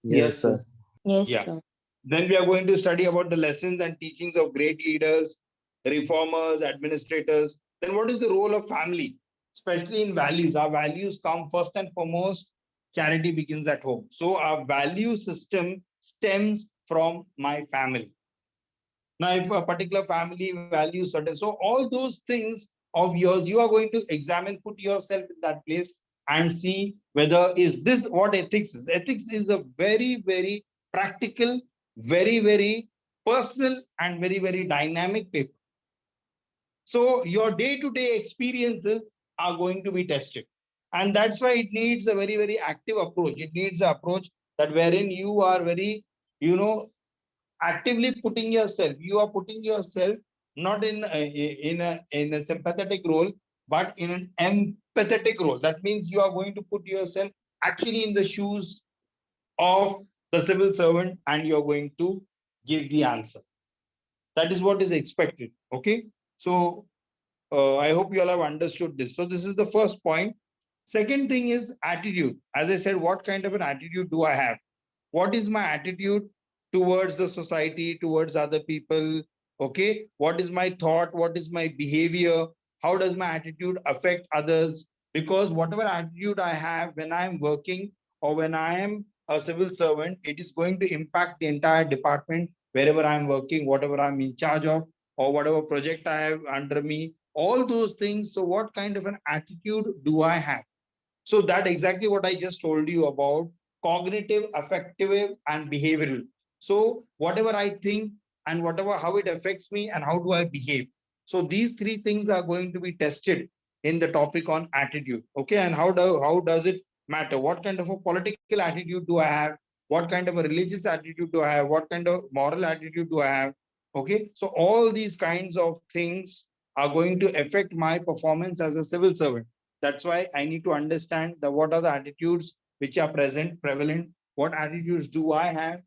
Yes, sir. Yes, Yeah. sir. Then we are going to study about the lessons and teachings of great leaders, reformers, administrators. Then what is the role of family, especially in values? Our values come first and foremost. Charity begins at home. So our value system stems from my family. Now, if a particular family values certain, so all those things of yours, you are going to examine, put yourself in that place and see whether is this what ethics is. Ethics is a very, very practical, very, very personal and very, very dynamic paper. So your day-to-day experiences are going to be tested. And that's why it needs a very, very active approach. It needs an approach that wherein you are very, actively putting yourself, you are putting yourself not in a sympathetic role, but in an empathetic role. That means you are going to put yourself actually in the shoes of the civil servant and you're going to give the answer. That is what is expected. Okay, so I hope you all have understood this. So this is the first point. Second thing is attitude. As I said, what kind of an attitude do I have? What is my attitude towards the society, towards other people? Okay, what is my thought? What is my behavior? How does my attitude affect others? Because whatever attitude I have when I'm working or when I am a civil servant, it is going to impact the entire department wherever I'm working, whatever I'm in charge of, or whatever project I have under me, all those things. So what kind of an attitude do I have? So that exactly what I just told you about cognitive, affective, and behavioral. So whatever I think and whatever how it affects me and how do I behave. So these three things are going to be tested in the topic on attitude. Okay, and how does it matter? What kind of a political attitude do I have? What kind of a religious attitude do I have? What kind of moral attitude do I have? Okay, so all these kinds of things are going to affect my performance as a civil servant. That's why I need to understand what are the attitudes which are prevalent. What attitudes do I have?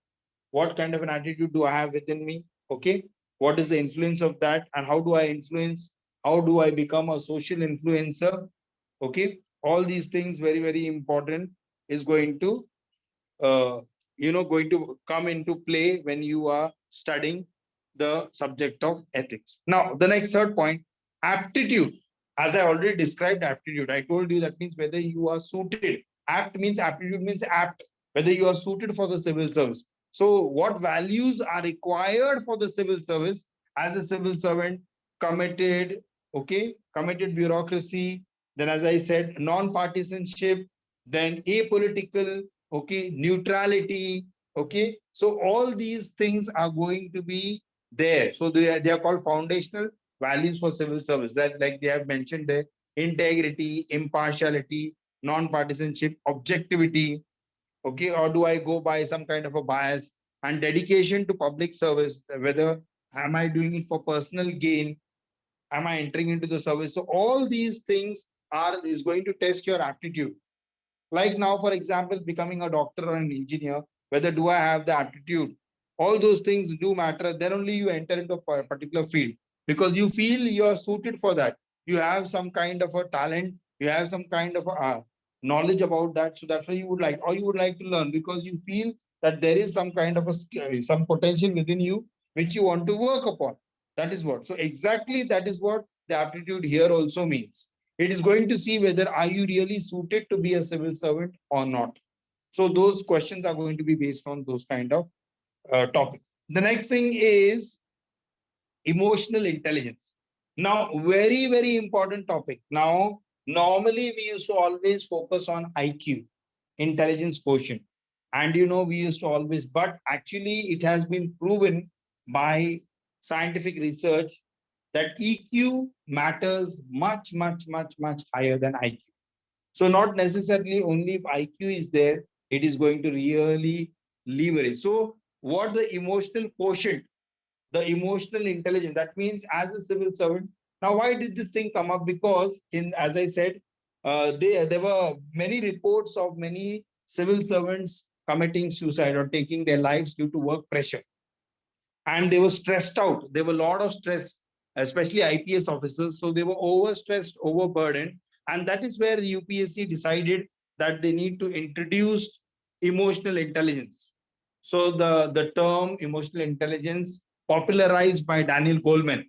What kind of an attitude do I have within me? Okay, what is the influence of that, and how do I influence? How do I become a social influencer? Okay, all these things very, very important is going to going to come into play when you are studying the subject of ethics. Now, the next third point, aptitude. As I already described aptitude, I told you that means whether you are suited. Apt means aptitude means apt, whether you are suited for the civil service. So what values are required for the civil service as a civil servant? Committed, okay, committed bureaucracy. Then, as I said, non-partisanship, then apolitical, okay, neutrality, okay. So all these things are going to be there. So they are called foundational values for civil service, that like they have mentioned there: integrity, impartiality, non-partisanship, objectivity, okay, or do I go by some kind of a bias, and dedication to public service, whether am I doing it for personal gain, am I entering into the service. So all these things is going to test your aptitude. Like now, for example, becoming a doctor or an engineer, whether do I have the aptitude? All those things do matter. Then only you enter into a particular field because you feel you are suited for that. You have some kind of a talent. You have some kind of a knowledge about that. So that's why you would like, or you would like to learn because you feel that there is some kind of a some potential within you which you want to work upon. That is what. So exactly that is what the aptitude here also means. It is going to see whether are you really suited to be a civil servant or not. So those questions are going to be based on those kind of topics. The next thing is emotional intelligence. Now, very, very important topic. Now, normally we used to always focus on IQ, intelligence quotient. And we used to always, but actually it has been proven by scientific research that EQ matters much, much, much, much higher than IQ. So not necessarily only if IQ is there, it is going to really leverage. So what the emotional quotient, the emotional intelligence, that means as a civil servant. Now, why did this thing come up? Because as I said, there were many reports of many civil servants committing suicide or taking their lives due to work pressure. And they were stressed out. There were a lot of stress, especially IPS officers. So they were overstressed, overburdened. And that is where the UPSC decided that they need to introduce emotional intelligence. So the term emotional intelligence, popularized by Daniel Goleman,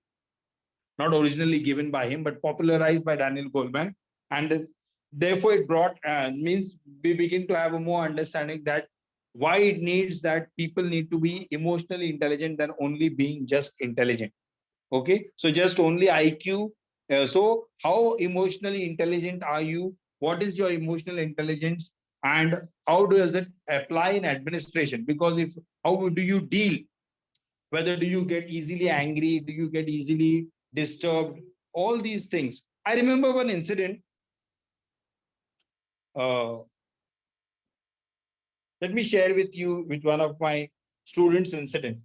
not originally given by him, but popularized by Daniel Goleman. And therefore it brought, means we begin to have a more understanding that why it needs that people need to be emotionally intelligent than only being just intelligent. Okay, so just only IQ. So how emotionally intelligent are you? What is your emotional intelligence? And how does it apply in administration? Because if how do you deal? Whether do you get easily angry? Do you get easily disturbed? All these things. I remember one incident. Let me share with you with one of my students' incident.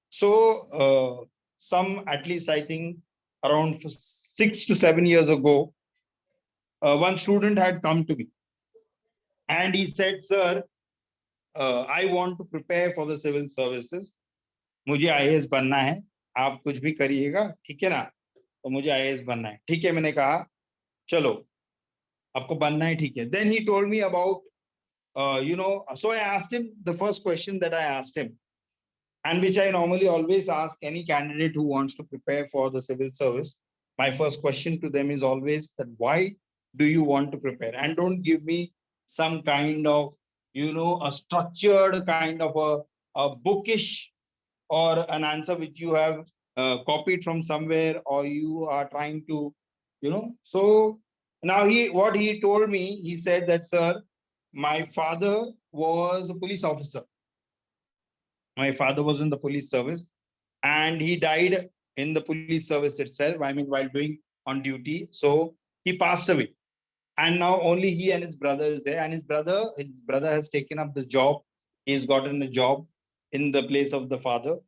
So some, at least I think around 6 to 7 years ago, one student had come to me and he said, sir, I want to prepare for the civil services. मुझे IAS बनना है, आप कुछ भी करिएगा, ठीक है ना? तो मुझे IAS बनना है, ठीक है? मैंने कहा चलो आपको बनना है, ठीक है? Then he told me about so I asked him the first question that I asked him, and which I normally always ask any candidate who wants to prepare for the civil service. My first question to them is always that why do you want to prepare? And don't give me some kind of, a structured kind of a bookish or an answer which you have copied from somewhere, or you are trying to, So now what he told me, he said that, sir, my father was a police officer. My father was in the police service and he died in the police service itself. I mean, while doing on duty. So he passed away. And now only he and his brother is there. And his brother has taken up the job. He's gotten a job in the place of the father.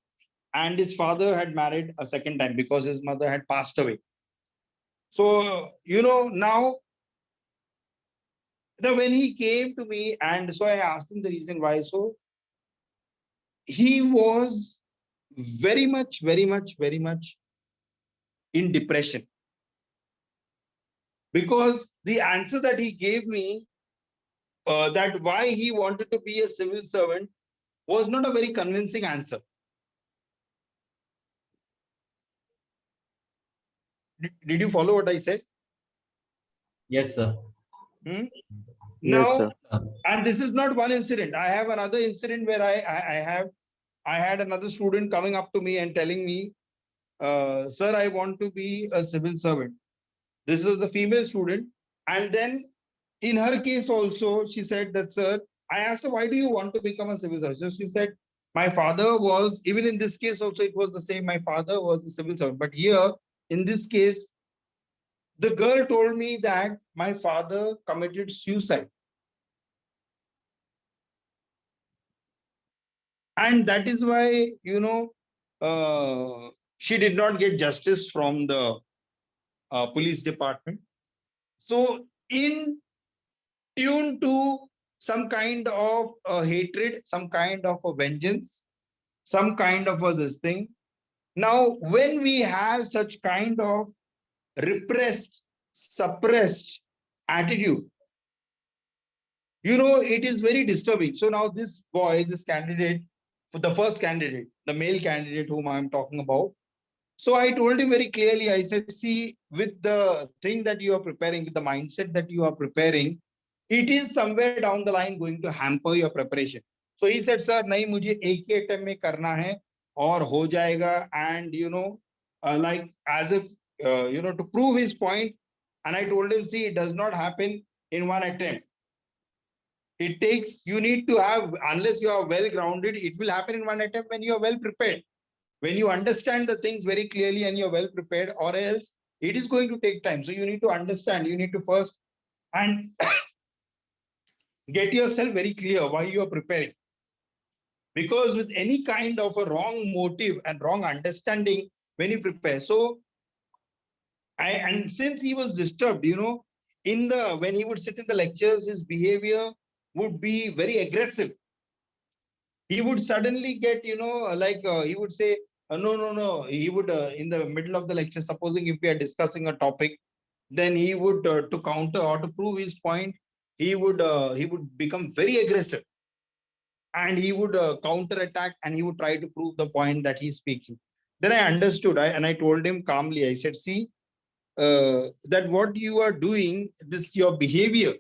And his father had married a second time because his mother had passed away. So, now when he came to me, and so I asked him the reason why. So he was very much in depression, because the answer that he gave me, that why he wanted to be a civil servant, was not a very convincing answer. Did you follow what I said? Yes, sir. Yes, Now, sir. and this is not one incident. I have another incident where I had another student coming up to me and telling me, sir, I want to be a civil servant. This was a female student. And then in her case also, she said that, sir, I asked her, why do you want to become a civil servant? So she said, my father was, even in this case also, it was the same. My father was a civil servant. But here, in this case, the girl told me that my father committed suicide. And that is why, she did not get justice from the police department. So in tune to some kind of hatred, some kind of a vengeance, some kind of this thing. Now, when we have such kind of repressed, suppressed attitude, it is very disturbing. So now this boy, this candidate, for the first candidate, the male candidate whom I'm talking about. So I told him very clearly, I said, see, with the thing that you are preparing, with the mindset that you are preparing, it is somewhere down the line going to hamper your preparation. So he said, sir, nahi, mujhe ek hi attempt mein karna hai aur ho jayega. And, like as if, to prove his point. And I told him, see, it does not happen in one attempt. It takes, you need to have, unless you are well grounded, it will happen in one attempt when you are well prepared. When you understand the things very clearly and you're well prepared, or else it is going to take time. So you need to understand, you need to first and get yourself very clear why you are preparing. Because with any kind of a wrong motive and wrong understanding, when you prepare. So, and since he was disturbed, when he would sit in the lectures, his behavior would be very aggressive. He would suddenly get, he would say, no. He would, in the middle of the lecture, supposing if we are discussing a topic, then he would, to counter or to prove his point, he would become very aggressive. And he would counter attack and he would try to prove the point that he's speaking. Then I understood, and I told him calmly, I said, see, that what you are doing, this your behavior,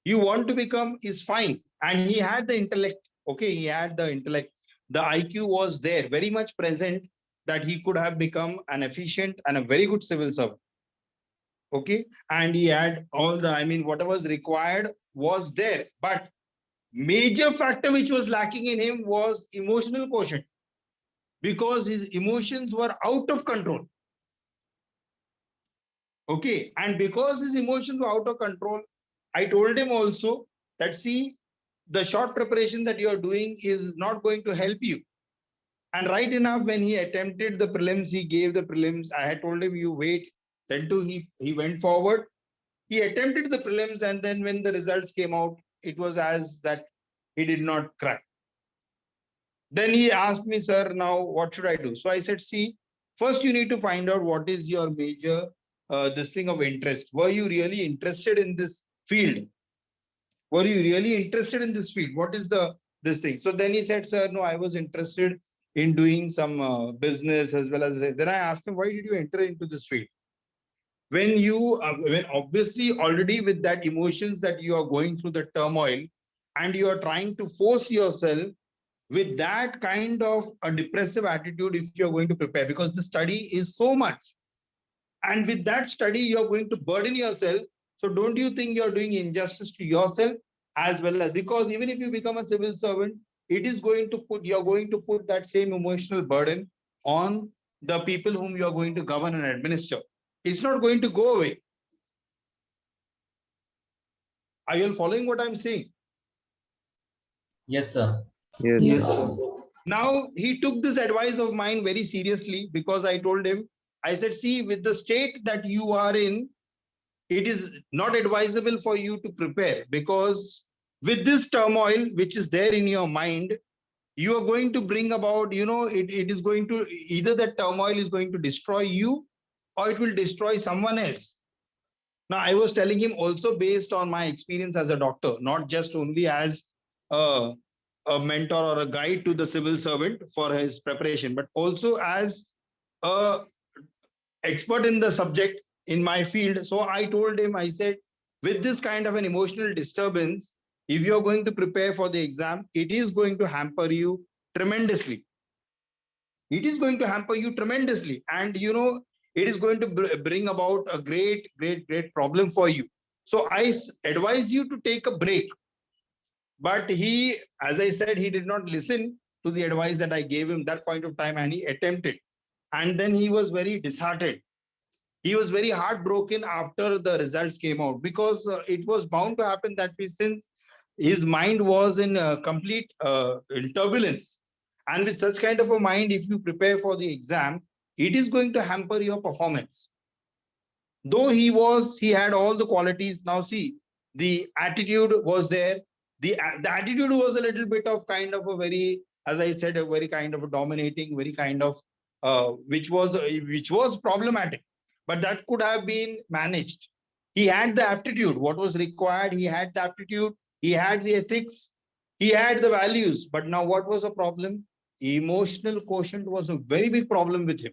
you want to become is fine. And he had the intellect. Okay, he had the intellect. The IQ was there, very much present, that he could have become an efficient and a very good civil servant. Okay, and he had all the, whatever was required was there. But major factor which was lacking in him was emotional quotient, because his emotions were out of control. Okay, and because his emotions were out of control, I told him also that, see, the short preparation that you are doing is not going to help you. And right enough, when he attempted the prelims, he gave the prelims. I had told him, you wait. Then too, he went forward. He attempted the prelims, and then when the results came out, it was as that he did not crack. Then he asked me, sir, now what should I do? So I said, see, first you need to find out what is your major this thing of interest. Were you really interested in this field? Were you really interested in this field? What is this thing? So then he said, sir, no, I was interested in doing some business as well as. Then I asked him, why did you enter into this field? When obviously already with that emotions that you are going through the turmoil, and you are trying to force yourself with that kind of a depressive attitude, if you're going to prepare, because the study is so much. And with that study, you're going to burden yourself. So don't you think you're doing injustice to yourself as well as, because even if you become a civil servant, you're going to put that same emotional burden on the people whom you're going to govern and administer. It's not going to go away. Are you all following what I'm saying? Yes, sir. Yes. Now, he took this advice of mine very seriously, because I told him, I said, see, with the state that you are in, it is not advisable for you to prepare, because with this turmoil which is there in your mind, you are going to bring about, it is going to, either that turmoil is going to destroy you or it will destroy someone else. Now, I was telling him also based on my experience as a doctor, not just only as a mentor or a guide to the civil servant for his preparation, but also as a expert in the subject in my field. So I told him, I said, with this kind of an emotional disturbance, if you're going to prepare for the exam, it is going to hamper you tremendously. It is going to hamper you tremendously. And, it is going to bring about a great problem for you. So I advise you to take a break. But he, as I said, he did not listen to the advice that I gave him that point of time, and he attempted. And then he was very disheartened. He was very heartbroken after the results came out, because it was bound to happen that way, since his mind was in complete in turbulence. And with such kind of a mind, if you prepare for the exam, it is going to hamper your performance. Though he had all the qualities. Now see, the attitude was there. The attitude was a little bit of kind of a very, as I said, a very kind of a dominating, very kind of which was problematic, but that could have been managed. He had the aptitude, what was required. He had the aptitude, he had the ethics, he had the values. But now what was the problem? Emotional quotient was a very big problem with him.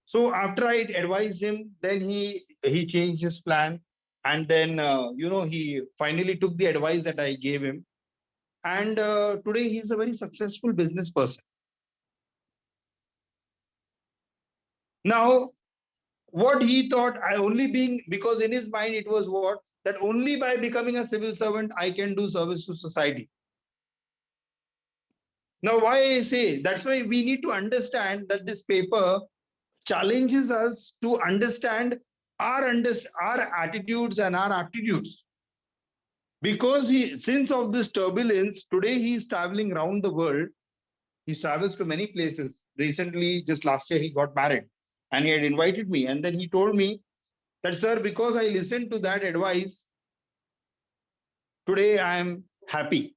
So after I advised him, then he changed his plan. And then, he finally took the advice that I gave him. And today he's a very successful business person. Now, what he thought, because in his mind it was what? That only by becoming a civil servant, I can do service to society. Now, why I say, that's why we need to understand that this paper challenges us to understand our attitudes and our aptitudes. Because since of this turbulence, today he is traveling around the world. He travels to many places. Recently, just last year, he got married and he had invited me. And then he told me that, sir, because I listened to that advice, today I am happy.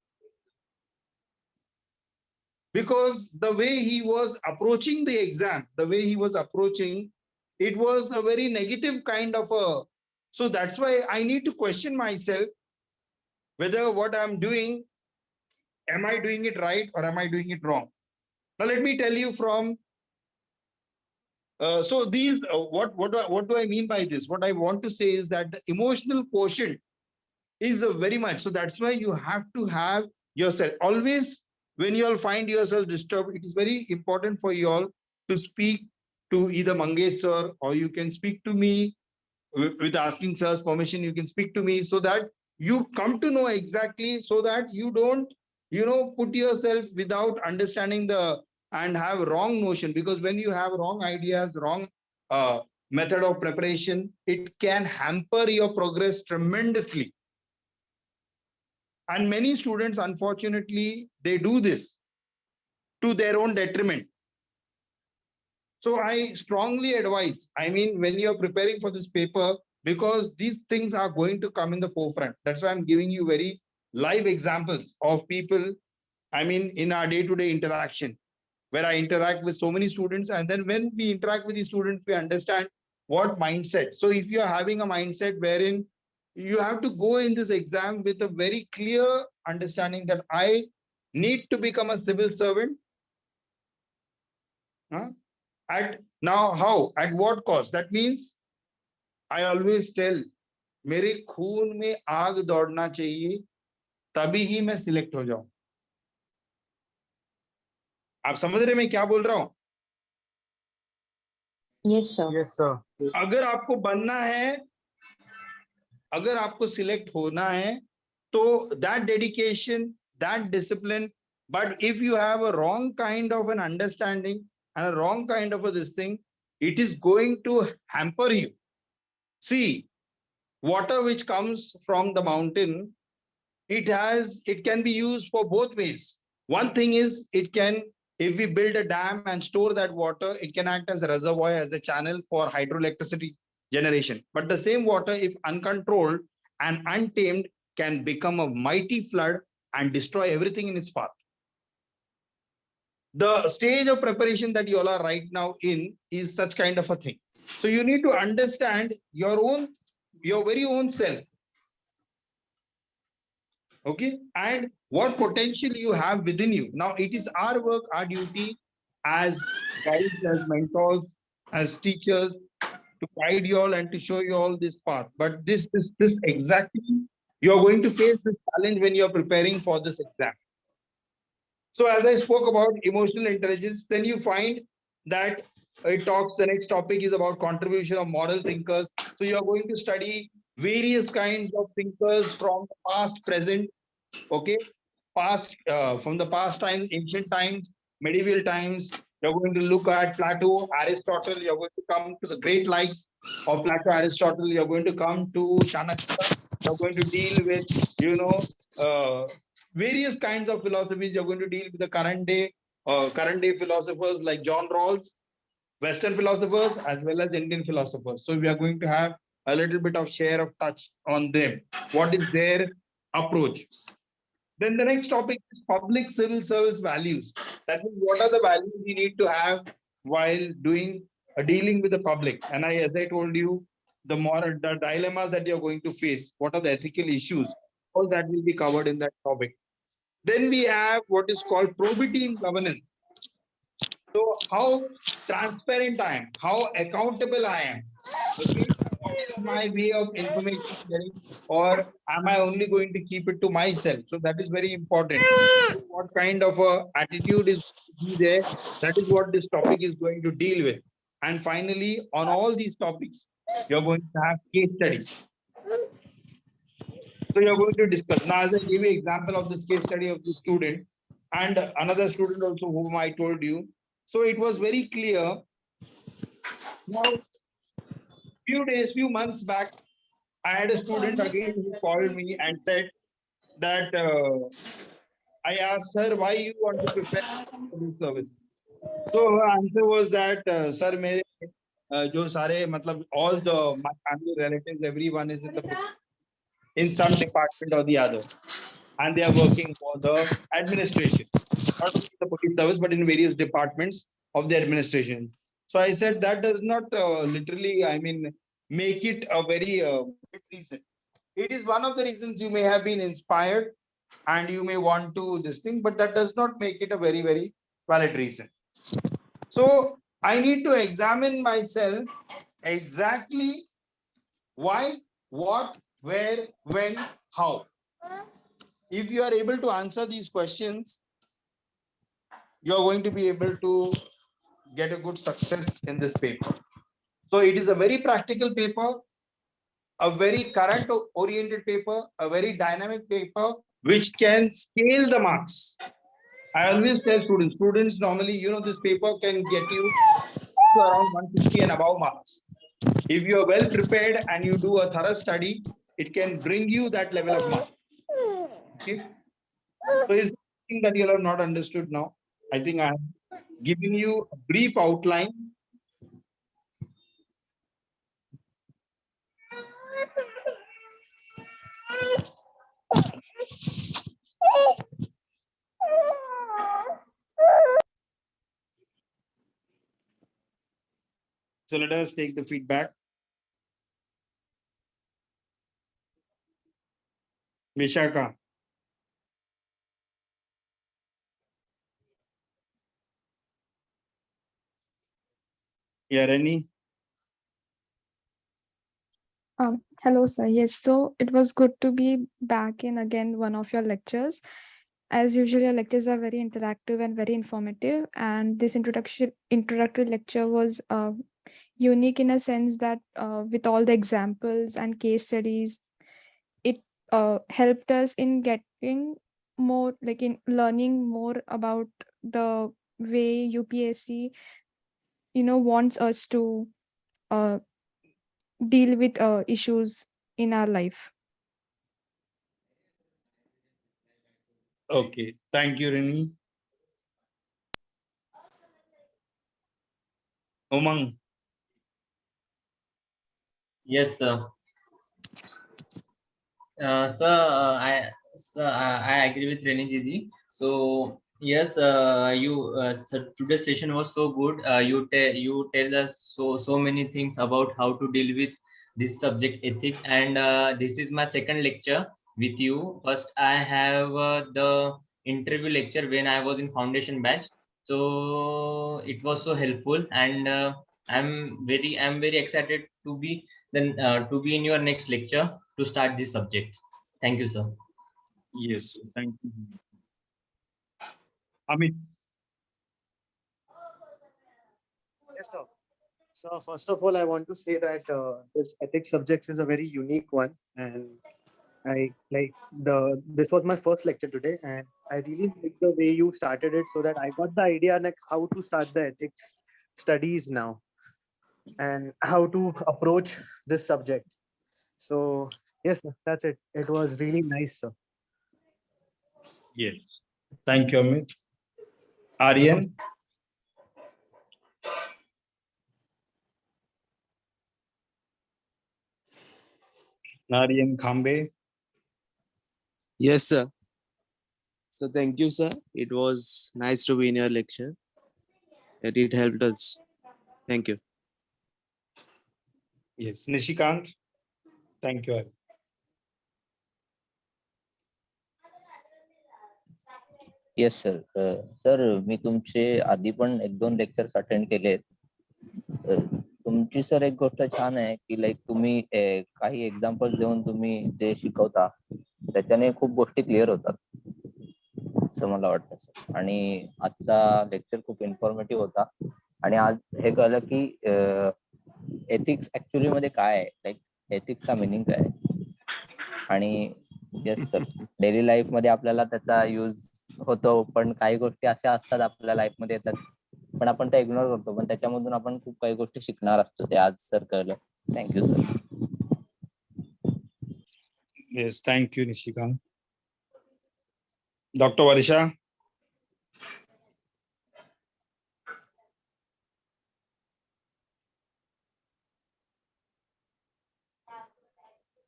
Because the way he was approaching the exam, the way he was approaching, it was a very negative kind of a, so that's why I need to question myself whether what I'm doing, am I doing it right or am I doing it wrong? Now let me tell you from, so these, what do I mean by this? What I want to say is that the emotional quotient is very much, so that's why you have to have yourself, always when you all find yourself disturbed, it is very important for you all to speak to either Mangesh sir, or you can speak to me with asking sir's permission, you can speak to me, so that you come to know exactly, so that you don't, put yourself without understanding the, and have wrong notion, because when you have wrong ideas, wrong method of preparation, it can hamper your progress tremendously. And many students, unfortunately, they do this to their own detriment. So I strongly advise, I mean, when you're preparing for this paper, because these things are going to come in the forefront. That's why I'm giving you very live examples of people, I mean, in our day-to-day interaction, where I interact with so many students. And then when we interact with the students, we understand what mindset. So if you're having a mindset wherein you have to go in this exam with a very clear understanding that I need to become a civil servant. At now, how? At what cost? That means I always tell, मेरे खून में आग दौड़ना चाहिए, तभी ही मैं select हो जाऊं. आप समझ रहे मैं क्या बोल रहा हूं? Yes, sir. Yes, sir. अगर आपको बनना है, अगर आपको सिलेक्ट होना है, तो that dedication, that discipline, but if you have a wrong kind of an understanding and a wrong kind of a this thing, it is going to hamper you. See, water which comes from the mountain, it can be used for both ways. One thing is, it can, if we build a dam and store that water, it can act as a reservoir, as a channel for hydroelectricity generation. But the same water, if uncontrolled and untamed, can become a mighty flood and destroy everything in its path. The stage of preparation that you all are right now in is such kind of a thing. So you need to understand your very own self. Okay, and what potential you have within you. Now it is our work, our duty as guides, as mentors, as teachers, to guide you all and to show you all this path. But this exactly, you're going to face this challenge when you're preparing for this exam. So as I spoke about emotional intelligence, then you find that the next topic is about contribution of moral thinkers. So you're going to study various kinds of thinkers from the past, present, okay, from the past times, ancient times, medieval times. You're going to look at Plato, Aristotle. You're going to come to the great likes of Plato, Aristotle. You're going to come to Chanakya. You're going to deal with, various kinds of philosophies. You're going to deal with the current day philosophers like John Rawls, Western philosophers, as well as Indian philosophers. So we are going to have a little bit of share of touch on them. What is their approach? Then the next topic is public civil service values. That means, what are the values you need to have while dealing with the public? And as I told you, the dilemmas that you're going to face. What are the ethical issues? All that will be covered in that topic. Then we have what is called probity in governance. So how transparent I am, how accountable I am. Okay? What is my way of information sharing, or am I only going to keep it to myself? So that is very important. What kind of a attitude is there? That is what this topic is going to deal with. And finally, on all these topics, you're going to have case studies. So you're going to discuss. Now, as I gave you an example of this case study of the student and another student also whom I told you. So it was very clear. Now, few months back, I had a student again who called me and said that I asked her, why you want to prepare for this service? So her answer was that, sir, जो सारे मतलब all the my family relatives, everyone is in some department or the other, and they are working for the administration, not only the police service, but in various departments of the administration. So I said that does not literally, I mean, make it a very good reason. It is one of the reasons you may have been inspired and you may want to this thing, but that does not make it a very, very valid reason. So I need to examine myself exactly why, what, where, when, how. If you are able to answer these questions, you are going to be able to get a good success in this paper. So it is a very practical paper, a very current oriented paper, a very dynamic paper, which can scale the marks. I always tell students normally, this paper can get you to around 150 and above marks. If you are well prepared and you do a thorough study, it can bring you that level of marks. Okay. So is there anything that you have not understood now? I think I have given you a brief outline. So let us take the feedback. Vishaka. Yeah, Reni. Hello, sir. Yes, so it was good to be back in again one of your lectures. As usual, your lectures are very interactive and very informative, and this introductory lecture was unique in a sense that with all the examples and case studies, it helped us in getting more, like in learning more about the way UPSC, wants us to uh, deal with issues in our life. Okay, thank you, Reni. Umang. Yes, sir. I agree with Reni Didi. So yes, so today's session was so good. You tell us so many things about how to deal with this subject ethics, and this is my second lecture with you. First, I have the interview lecture when I was in foundation batch. So it was so helpful, and I'm very excited to be in your next lecture to start this subject. Thank you, sir. Yes, thank you. Amit. Yes, sir. So first of all, I want to say that this ethics subject is a very unique one, and this was my first lecture today, and I really like the way you started it, so that I got the idea like how to start the ethics studies now, and how to approach this subject. So yes, sir, that's it. It was really nice, sir. Yes, thank you, Amit. Aryan. Aryan Khambe. Yes, sir. So thank you, sir. It was nice to be in your lecture. It helped us. Thank you. Yes, Nishikant. Thank you. Yes sir. Sir मी तुमचे आधी पण 1-2 lectures attend केलेत. तुमची sir एक गोष्ट छान आहे की लाईक तुम्ही काही एक्झाम्पल्स देऊन तुम्ही जे शिकवता त्याच्याने खूप गोष्टी क्लिअर होतात असं मला वाटतं सर. आणि आजचा लेक्चर खूप इन्फॉर्मेटिव्ह होता. आणि आज हे कळलं की एथिक्स ऍक्च्युअली मध्ये काय आहे, लाईक एथिक्सचा मिनिंग काय आहे. आणि येस सर, डेली लाईफ मध्ये आपल्याला त्याचा यूज होतो, पण काही गोष्टी अशा असतात आपल्या लाईफ मध्ये येतात पण आपण त्या इग्नोर करतो, पण त्याच्यामधून आपण खूप काही गोष्टी शिकणार असतो. ते आज सर कळलं. Thank you sir. Yes, thank you, Nishikant. Dr. Varisha.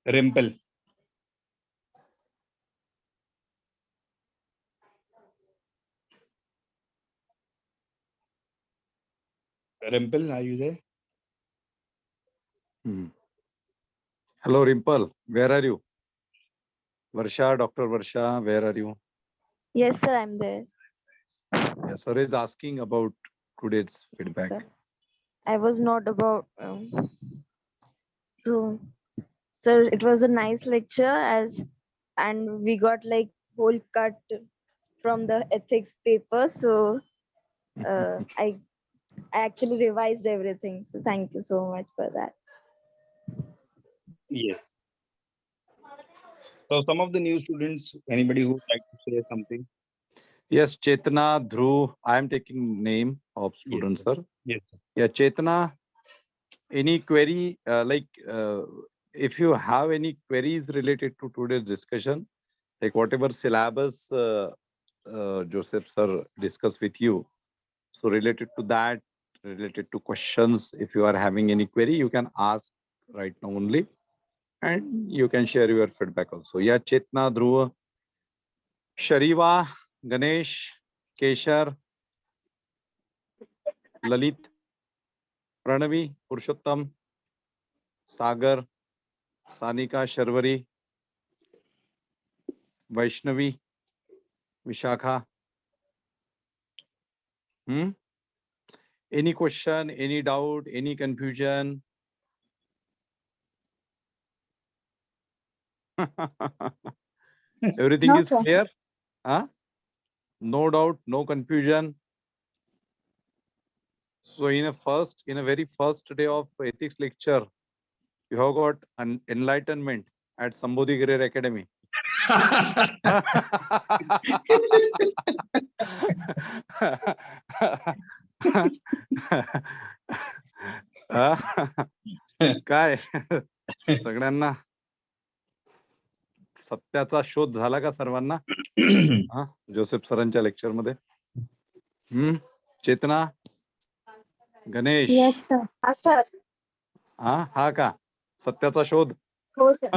Rimple. Rimple, are you there? Hello, Rimple. Where are you? Varsha, Dr. Varsha, where are you? Yes, sir, I'm there. Yes, sir is asking about today's feedback. Sir, I was not about. So, sir, it was a nice lecture and we got like whole cut from the ethics paper. So, I actually revised everything. So, thank you so much for that. Yes. So some of the new students, anybody who would like to say something? Yes, Chetna, Dhruv, I am taking name of students, sir. Yes. Yeah, Chetna, any query, if you have any queries related to today's discussion, like whatever syllabus Joseph sir discussed with you, so related to that, related to questions, if you are having any query, you can ask right now only, and you can share your feedback also. Yeah, Chetna, Dhruv, Shariva, Ganesh, Keshar, Lalit, Pranavi, Purushottam, Sagar, Sanika, Sharwari, Vaishnavi, Vishakha. Any question, any doubt, any confusion? Everything No, is sir. clear? Huh? No doubt, no confusion. So in a very first day of ethics lecture, you have got an enlightenment at Sambodhi IAS Academy. काय सगळ्यांना सत्याचा शोध झाला का सर्वांना? Joseph सरांच्या lecture मध्ये? चेतना, Ganesh, Yes, sir. Sir. हा का सत्याचा शोध? हो सर.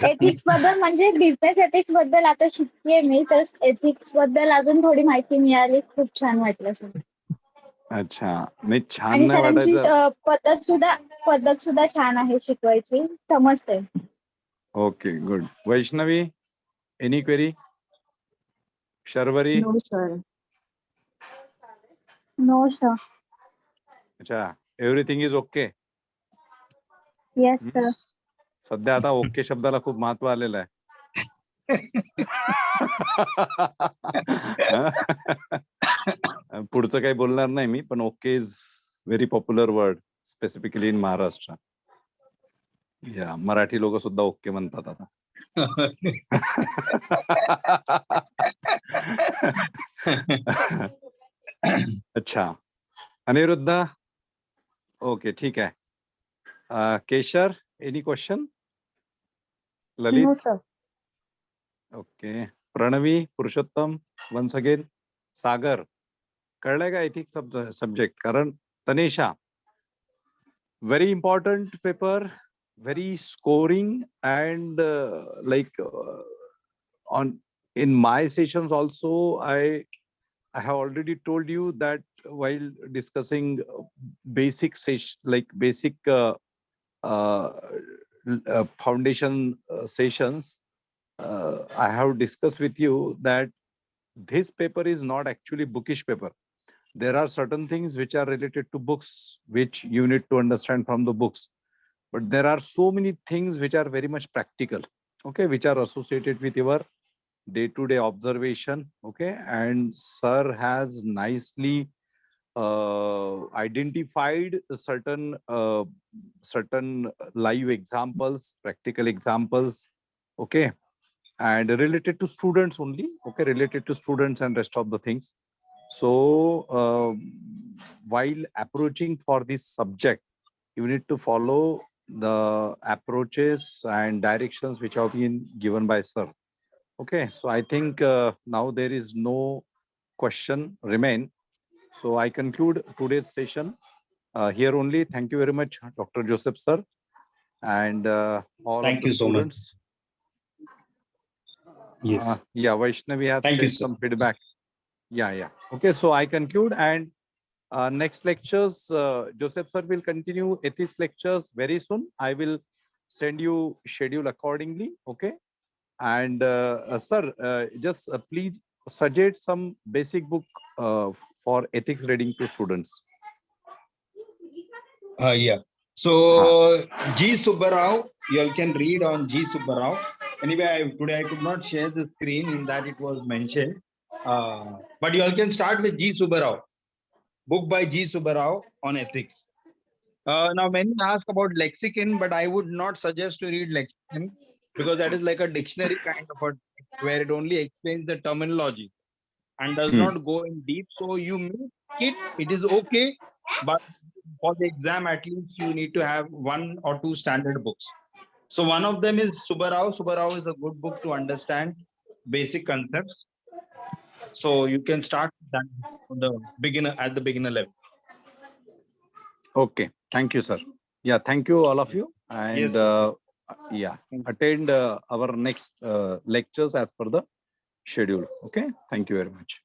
एथिक्स बद्दल म्हणजे बिझनेस एथिक्स बद्दल आता शिकतेय मी, तर एथिक्स बद्दल अजून थोडी माहिती मिळाली, खूप छान वाटलं सर. अच्छा, नाही छान आणि नाही सरांची वाटायचं. पद्धत सुद्धा छान आहे शिकवायची, समजते. Okay, good. Vaishnavi, any query? Sharvari? No, sir. No sir. अच्छा, everything is okay? Yes sir. सध्या आता ओके शब्दाला खूप महत्व आलेलं आहे. पुढचं काही बोलणार नाही मी, पण okay is very popular word specifically in Maharashtra. या मराठी लोक सुद्धा ओके म्हणतात आता. अच्छा, अनिरुद्ध, ओके, ठीक आहे. Keshar, any question? Lalit? No sir. Okay. Pranavi, Purushottam, once again. Sagar, कळलंय का एथिक्स सब्जेक्ट? कारण तनेशा, very important paper, very scoring, and in my sessions also, I have already told you that while discussing basic foundation sessions, I have discussed with you that this paper is not actually bookish paper. There are certain things which are related to books, which you need to understand from the books. But there are so many things which are very much practical, okay, which are associated with your day-to-day observation, okay. And sir has nicely identified certain live examples, practical examples, okay, and related to students only, okay, related to students and rest of the things. So while approaching for this subject, you need to follow the approaches and directions which have been given by sir. Okay, so I think now there is no question remain. So I conclude today's session here only. Thank you very much, Dr. Joseph sir. and all Thank of the you so much. students. Yes. Yeah, Vaishnavi has Thank you, sent sir. some feedback. Yeah. Okay, so I conclude, and next lectures, Joseph sir will continue ethics lectures very soon. I will send you schedule accordingly. Okay, and sir, just please suggest some basic book for ethics reading to students. Yeah. So G. Subbarao, you all can read on G. Subbarao. Anyway, today I could not share the screen in that it was mentioned. But you all can start with G. Subbarao, book by G. Subbarao on ethics. Now, many ask about lexicon, but I would not suggest to read lexicon because that is like a dictionary kind of a where it only explains the terminology and does not go in deep. So you make it is okay, but for the exam, at least you need to have 1 or 2 standard books. So one of them is Subbarao. Subbarao is a good book to understand basic concepts. So you can start that on the beginner level. Okay, thank you, sir. Yeah, thank you all of you, and Yes, yeah, attend our next lectures as per the schedule. Okay, thank you very much.